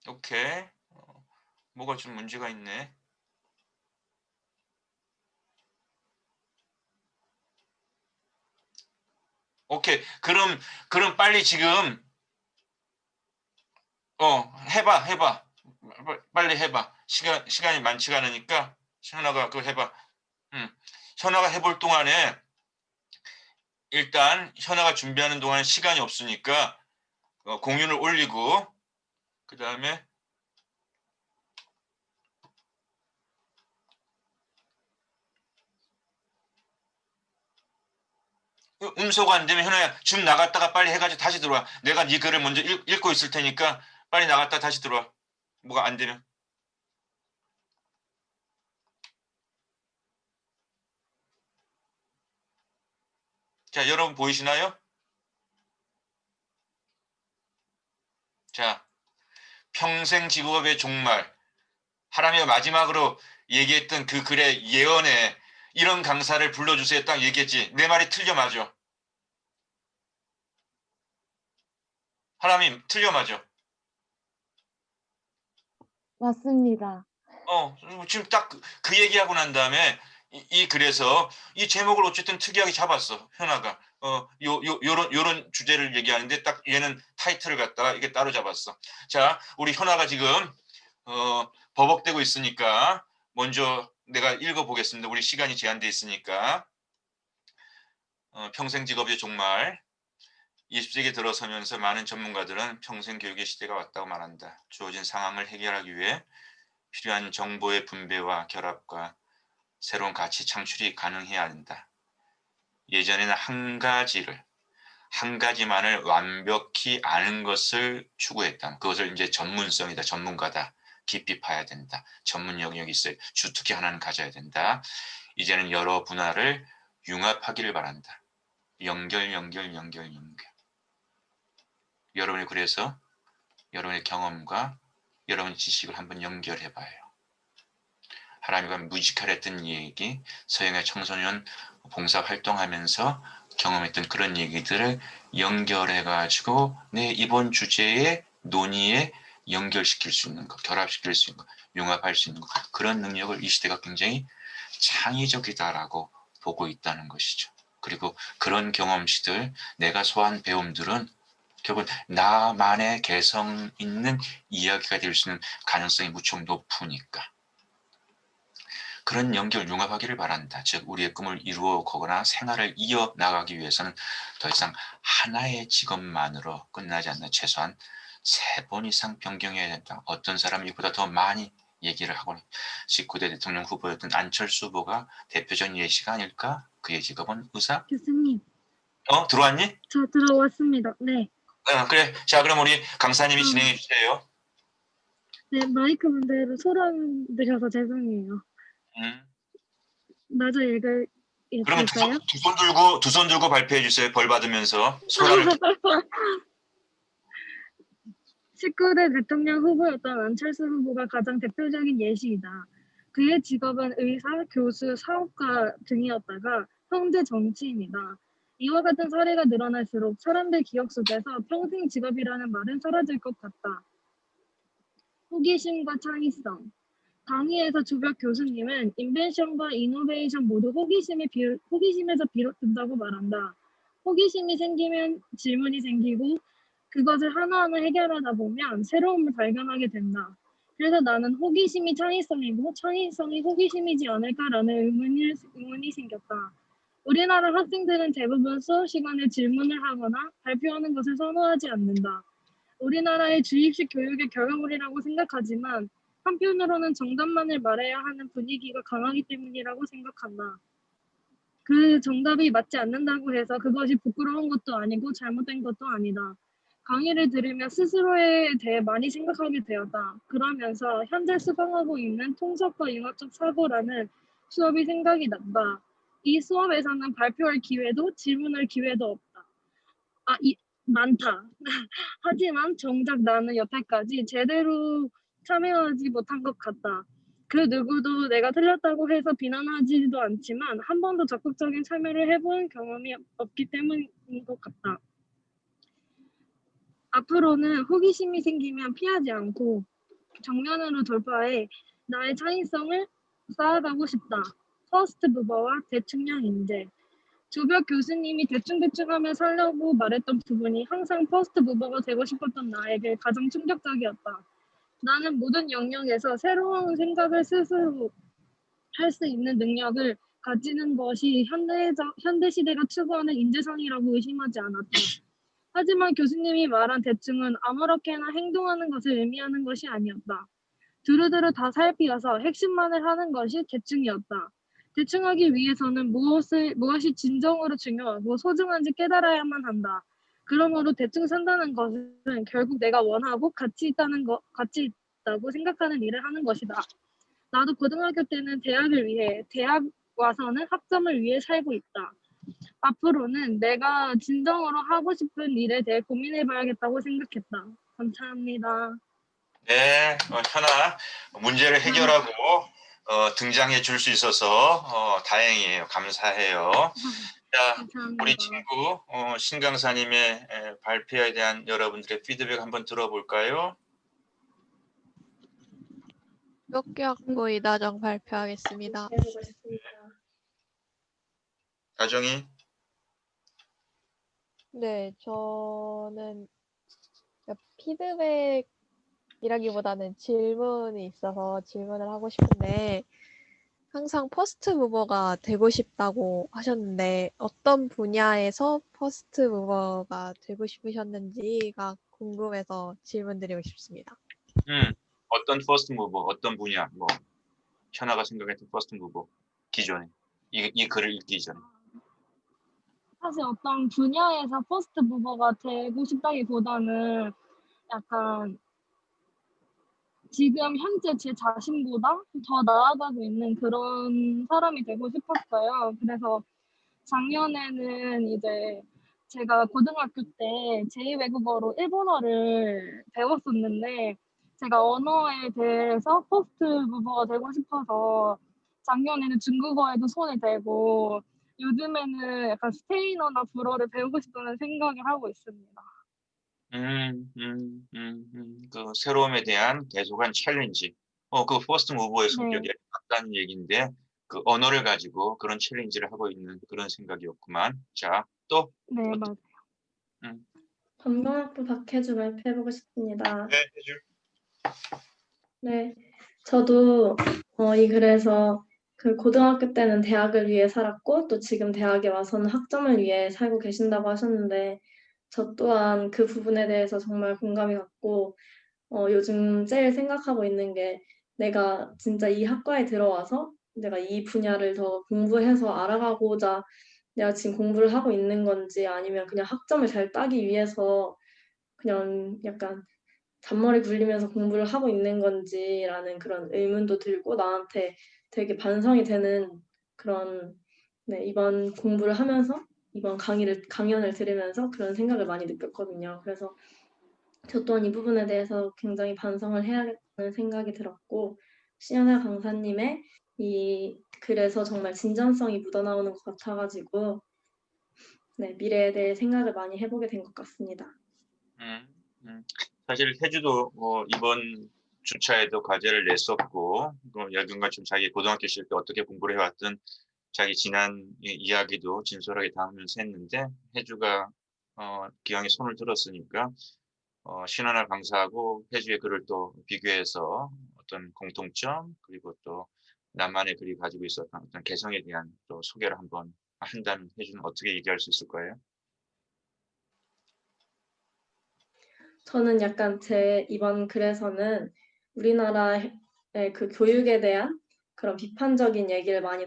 오케이. 뭐가 좀 문제가 있네. 오케이. 그럼 빨리 지금 해봐. 빨리 해봐. 시간이 많지가 않으니까 현아가 그거 해봐. 현아가 해볼 동안에 일단 현아가 준비하는 동안에 시간이 없으니까 공유를 올리고 그 다음에 음소거 안 되면 현아야 줌 나갔다가 빨리 해가지고 다시 들어와. 내가 네 글을 먼저 읽고 있을 테니까 빨리 나갔다 다시 들어와. 뭐가 안 되면. 자, 여러분 보이시나요? 자, 평생 직업의 종말. 하람이가 마지막으로 얘기했던 그 글의 예언에 이런 강사를 불러주세요. 딱 얘기했지. 내 말이 틀려 맞아. 하람이 틀려 맞아. 맞습니다. 지금 딱 그 얘기하고 난 다음에 이 글에서 이 제목을 어쨌든 특이하게 잡았어. 현아가. 요런 주제를 얘기하는데 딱 얘는 타이틀을 갖다가 이게 따로 잡았어. 자, 우리 현아가 지금 버벅대고 있으니까 먼저 내가 읽어보겠습니다. 우리 시간이 제한돼 있으니까. 평생 직업의 종말. 20세기 들어서면서 많은 전문가들은 평생 교육의 시대가 왔다고 말한다. 주어진 상황을 해결하기 위해 필요한 정보의 분배와 결합과 새로운 가치 창출이 가능해야 한다. 예전에는 한 가지만을 완벽히 아는 것을 추구했다. 그것을 이제 전문성이다. 전문가다. 깊이 파야 된다. 전문 영역이 있어요. 주특기 하나는 가져야 된다. 이제는 여러 분야를 융합하기를 바란다. 연결. 여러분이 그래서 여러분의 경험과 여러분의 지식을 한번 연결해봐요. 하람이가 뮤지컬했던 얘기, 서영의 청소년 봉사활동하면서 경험했던 그런 얘기들을 연결해가지고 내 이번 주제의 논의에 연결시킬 수 있는 것, 결합시킬 수 있는 것, 융합할 수 있는 것, 그런 능력을 이 시대가 굉장히 창의적이다라고 보고 있다는 것이죠. 그리고 그런 경험치들, 내가 소화한 배움들은 결국 나만의 개성 있는 이야기가 될 수 있는 가능성이 무척 높으니까 그런 연결 융합하기를 바란다. 즉 우리의 꿈을 이루어가거나 생활을 이어나가기 위해서는 더 이상 하나의 직업만으로 끝나지 않는 최소한 3번 이상 변경해야 된다. 어떤 사람은 이보다 더 많이 얘기를 하고 19대 대통령 후보였던 안철수 후보가 대표적 예시가 아닐까? 그의 직업은 의사? 교수님, 들어왔니? 저 들어왔습니다. 네. 그래. 자, 그럼 우리 강사님이 진행해 주세요. 네, 마이크 문제로 소름 드셔서 죄송해요. 마저 그러면 읽을까요? 두 손 들고 발표해 주세요. 벌 받으면서 소란을 19대 대통령 후보였던 안철수 후보가 가장 대표적인 예시이다. 그의 직업은 의사, 교수, 사업가 등이었다가 현재 정치인이다. 이와 같은 사례가 늘어날수록 사람들 기억 속에서 평생 직업이라는 말은 사라질 것 같다. 호기심과 창의성. 강의에서 주벽 교수님은 인벤션과 이노베이션 모두 호기심에서 비롯된다고 말한다. 호기심이 생기면 질문이 생기고 그것을 하나하나 해결하다 보면 새로움을 발견하게 된다. 그래서 나는 호기심이 창의성이고 창의성이 호기심이지 않을까라는 의문이 생겼다. 우리나라 학생들은 대부분 수업 시간에 질문을 하거나 발표하는 것을 선호하지 않는다. 우리나라의 주입식 교육의 결과물이라고 생각하지만 한편으로는 정답만을 말해야 하는 분위기가 강하기 때문이라고 생각한다. 그 정답이 맞지 않는다고 해서 그것이 부끄러운 것도 아니고 잘못된 것도 아니다. 강의를 들으며 스스로에 대해 많이 생각하게 되었다. 그러면서 현재 수강하고 있는 통섭과 융합적 사고라는 수업이 생각이 난다. 이 수업에서는 발표할 기회도 질문할 기회도 없다. 많다. 하지만 정작 나는 여태까지 제대로 참여하지 못한 것 같다. 그 누구도 내가 틀렸다고 해서 비난하지도 않지만 한 번도 적극적인 참여를 해본 경험이 없기 때문인 것 같다. 앞으로는 호기심이 생기면 피하지 않고 정면으로 돌파해 나의 창의성을 쌓아가고 싶다. 퍼스트 무버와 대충형 인재. 주벽 교수님이 대충하며 살려고 말했던 부분이 항상 퍼스트 무버가 되고 싶었던 나에게 가장 충격적이었다. 나는 모든 영역에서 새로운 생각을 스스로 할 수 있는 능력을 가지는 것이 현대 시대가 추구하는 인재상이라고 의심하지 않았다. 하지만 교수님이 말한 대충은 아무렇게나 행동하는 것을 의미하는 것이 아니었다. 두루두루 다 살피어서 핵심만을 하는 것이 대충이었다. 대충하기 위해서는 무엇이 진정으로 중요하고 소중한지 깨달아야만 한다. 그러므로 대충 산다는 것은 결국 내가 원하고 가치 있다고 생각하는 일을 하는 것이다. 나도 고등학교 때는 대학을 위해, 대학 와서는 학점을 위해 살고 있다. 앞으로는 내가 진정으로 하고 싶은 일에 대해 고민해봐야겠다고 생각했다. 감사합니다. 네, 현아 문제를 해결하고 등장해 줄 수 있어서 다행이에요. 감사해요. 자, 감사합니다. 우리 친구 신 강사님의 발표에 대한 여러분들의 피드백 한번 들어볼까요? 역교학부 이다정 발표하겠습니다. 다정이? 네, 저는 피드백이라기보다는 질문이 있어서 질문을 하고 싶은데 항상 퍼스트 무버가 되고 싶다고 하셨는데 어떤 분야에서 퍼스트 무버가 되고 싶으셨는지가 궁금해서 질문드리고 싶습니다. 어떤 퍼스트 무버, 어떤 분야, 현아가 생각했던 퍼스트 무버 기존에 이 글을 읽기 전에. 사실 어떤 분야에서 퍼스트 무버가 되고 싶다기보다는 약간 지금 현재 제 자신보다 더 나아가고 있는 그런 사람이 되고 싶었어요. 그래서 작년에는 이제 제가 고등학교 때 제2외국어로 일본어를 배웠었는데 제가 언어에 대해서 퍼스트 무버가 되고 싶어서 작년에는 중국어에도 손을 대고 요즘에는 약간 스페인어나 불어를 배우고 싶다는 생각을 하고 있습니다. 그 새로움에 대한 계속한 챌린지. 그 퍼스트 무버의 성격이 같다는 얘기인데 그 언어를 가지고 그런 챌린지를 하고 있는 그런 생각이었구만. 자, 또? 네, 맞아요. 전공학부 박혜주 발표해보고 싶습니다. 네, 혜주. 네, 저도 이 글에서 그 고등학교 때는 대학을 위해 살았고 또 지금 대학에 와서는 학점을 위해 살고 계신다고 하셨는데 저 또한 그 부분에 대해서 정말 공감이 갔고 요즘 제일 생각하고 있는 게 내가 진짜 이 학과에 들어와서 내가 이 분야를 더 공부해서 알아가고자 내가 지금 공부를 하고 있는 건지 아니면 그냥 학점을 잘 따기 위해서 그냥 약간 잔머리 굴리면서 공부를 하고 있는 건지라는 그런 의문도 들고 나한테 되게 반성이 되는 그런 네, 이번 공부를 하면서 이번 강연을 들으면서 그런 생각을 많이 느꼈거든요. 그래서 저 또한 이 부분에 대해서 굉장히 반성을 해야겠다는 생각이 들었고 신현아 강사님의 이 글에서 정말 진정성이 묻어나오는 것 같아가지고 네, 미래에 대해 생각을 많이 해보게 된 것 같습니다. 사실 혜주도 이번 주차에도 과제를 냈었고 여든가 좀 자기 고등학교 시절 때 어떻게 공부를 해왔던 자기 지난 이야기도 진솔하게 담으면서 했는데 혜주가 기왕에 손을 들었으니까 신하나 강사하고 혜주의 글을 또 비교해서 어떤 공통점 그리고 또 나만의 글이 가지고 있었던 어떤 개성에 대한 또 소개를 한번 한다면 혜주는 어떻게 얘기할 수 있을 거예요? 저는 약간 제 이번 글에서는 우리나라의 그 교육에 대한 그런 비판적인 얘기를 많이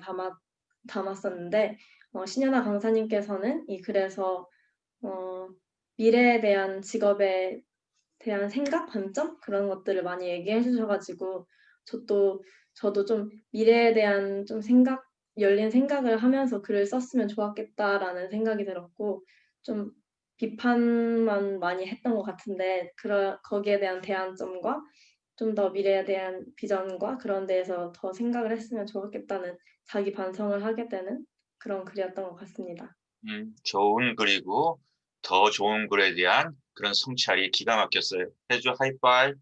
담았었는데 신현아 강사님께서는 이 글에서 미래에 대한 직업에 대한 생각, 관점 그런 것들을 많이 얘기해 주셔가지고 저도 좀 미래에 대한 좀 열린 생각을 하면서 글을 썼으면 좋았겠다라는 생각이 들었고 좀 비판만 많이 했던 것 같은데 거기에 대한 대안점과 좀 더 미래에 대한 비전과 그런 데에서 더 생각을 했으면 좋았겠다는 자기 반성을 하게 되는 그런 글이었던 것 같습니다. 좋은 글이고 더 좋은 글에 대한 그런 성찰이 기가 막혔어요. 해주 하이파이브.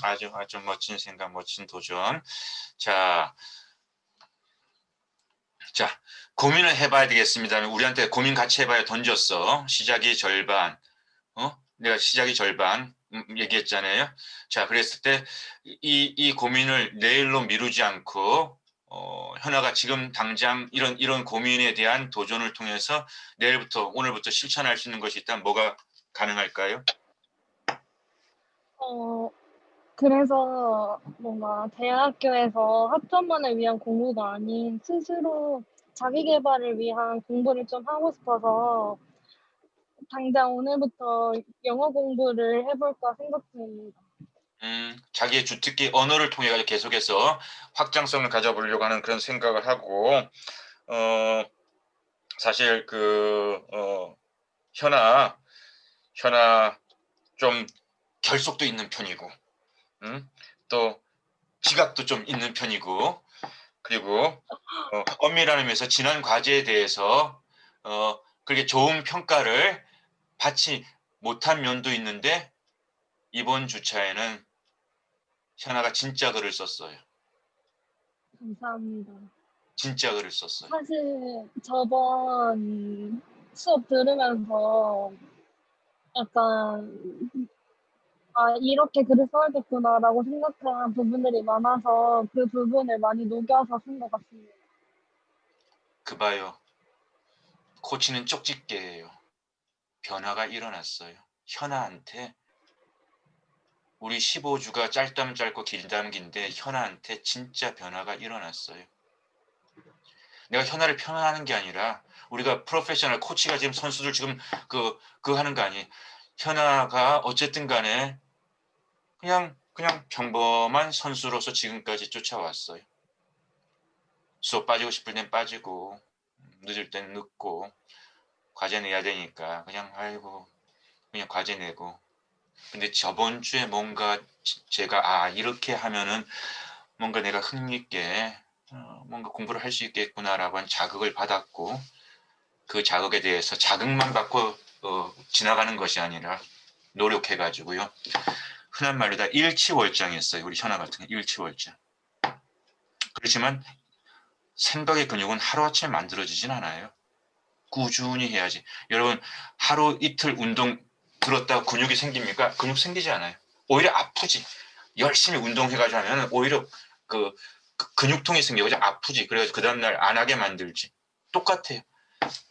아주 멋진 생각, 멋진 도전. 자, 고민을 해봐야 되겠습니다. 우리한테 고민 같이 해봐야 던졌어. 시작이 절반. 내가 시작이 절반 얘기했잖아요. 자, 그랬을 때 이 고민을 내일로 미루지 않고 현아가 지금 당장 이런 고민에 대한 도전을 통해서 오늘부터 실천할 수 있는 것이 있다면 뭐가 가능할까요? 그래서 뭔가 대학교에서 학점만을 위한 공부가 아닌 스스로 자기 개발을 위한 공부를 좀 하고 싶어서 당장 오늘부터 영어 공부를 해볼까 생각 중입니다. 자기의 주특기 언어를 통해 가지고 계속해서 확장성을 가져보려고 하는 그런 생각을 하고 사실 현아 좀 결속도 있는 편이고 또 지각도 좀 있는 편이고 그리고 엄밀한 의미에서 지난 과제에 대해서 그렇게 좋은 평가를 받지 못한 면도 있는데 이번 주차에는 현아가 진짜 글을 썼어요. 감사합니다. 진짜 글을 썼어요. 사실 저번 수업 들으면서 약간 이렇게 글을 써야겠구나라고 생각한 부분들이 많아서 그 부분을 많이 녹여서 쓴 것 같습니다. 그 봐요. 코치는 쪽집게예요. 변화가 일어났어요. 현아한테 우리 15주가 짧다면 짧고 길다면 긴데 현아한테 진짜 변화가 일어났어요. 내가 현아를 편안하는 게 아니라 우리가 프로페셔널 코치가 지금 선수들 지금 그거 하는 거 아니에요. 현아가 어쨌든 간에 그냥 평범한 선수로서 지금까지 쫓아왔어요. 수업 빠지고 싶을 땐 빠지고 늦을 땐 늦고 과제 내야 되니까 그냥 과제 내고 근데 저번 주에 뭔가 제가 이렇게 하면은 뭔가 내가 흥미있게 뭔가 공부를 할 수 있겠구나라고 하는 자극을 받았고 그 자극에 대해서 자극만 받고 지나가는 것이 아니라 노력해가지고요. 흔한 말로 다 일치월장했어요. 우리 현아 같은 경우 일치월장. 그렇지만 생각의 근육은 하루아침에 만들어지진 않아요. 꾸준히 해야지. 여러분 하루 이틀 운동 들었다고 근육이 생깁니까? 근육 생기지 않아요. 오히려 아프지. 열심히 운동해가지고 하면 오히려 그 근육통이 생겨가지고 아프지. 그래가지고 그 다음날 안 하게 만들지. 똑같아요.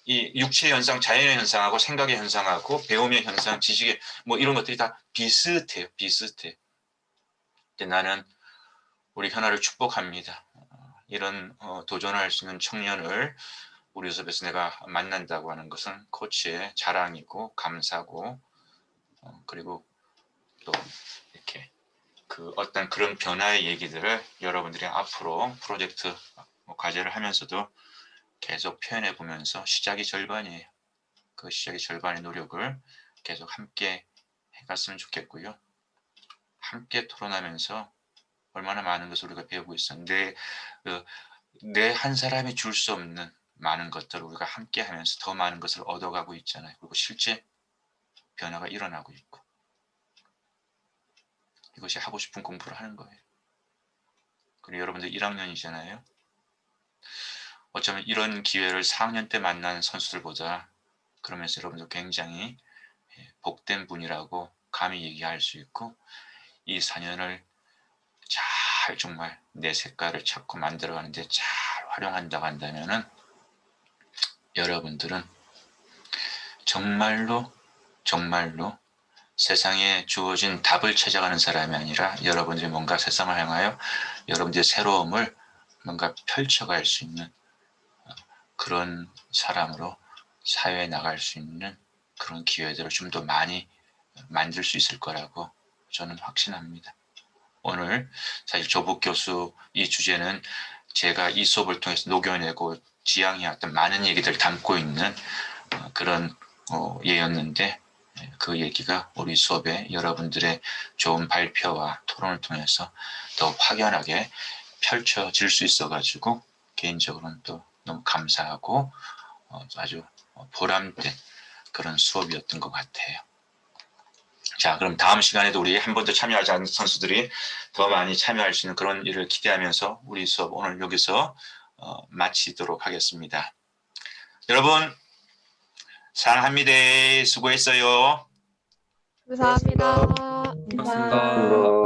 이 육체의 현상, 자연의 현상하고 생각의 현상하고 배움의 현상, 지식의 이런 것들이 다 비슷해요. 비슷해. 나는 우리 현아를 축복합니다. 이런 도전할 수 있는 청년을 우리 수업에서 내가 만난다고 하는 것은 코치의 자랑이고 감사고 그리고 또 이렇게 그 어떤 그런 변화의 얘기들을 여러분들이 앞으로 프로젝트 과제를 하면서도 계속 표현해 보면서 시작이 절반이에요. 그 시작이 절반의 노력을 계속 함께 해갔으면 좋겠고요. 함께 토론하면서 얼마나 많은 것을 우리가 배우고 있었는데 내 한 사람이 줄 수 없는 많은 것들을 우리가 함께 하면서 더 많은 것을 얻어가고 있잖아요. 그리고 실제 변화가 일어나고 있고 이것이 하고 싶은 공부를 하는 거예요. 그리고 여러분들 1학년이잖아요. 어쩌면 이런 기회를 4학년 때 만난 선수들보다 그러면서 여러분들 굉장히 복된 분이라고 감히 얘기할 수 있고 이 4년을 잘 정말 내 색깔을 찾고 만들어가는데 잘 활용한다고 한다면은 여러분들은 정말로 세상에 주어진 답을 찾아가는 사람이 아니라 여러분들이 뭔가 세상을 향하여 여러분들의 새로움을 뭔가 펼쳐갈 수 있는 그런 사람으로 사회에 나갈 수 있는 그런 기회들을 좀 더 많이 만들 수 있을 거라고 저는 확신합니다. 오늘 사실 조북 교수 이 주제는 제가 이 수업을 통해서 녹여내고 지향해왔던 많은 얘기들을 담고 있는 그런 예였는데 그 얘기가 우리 수업에 여러분들의 좋은 발표와 토론을 통해서 더 확연하게 펼쳐질 수 있어가지고 개인적으로는 또 너무 감사하고 아주 보람된 그런 수업이었던 것 같아요. 자, 그럼 다음 시간에도 우리 한 번도 참여하지 않은 선수들이 더 많이 참여할 수 있는 그런 일을 기대하면서 우리 수업 오늘 여기서 마치도록 하겠습니다. 여러분 사랑합니다. 수고했어요. 감사합니다. 고맙습니다.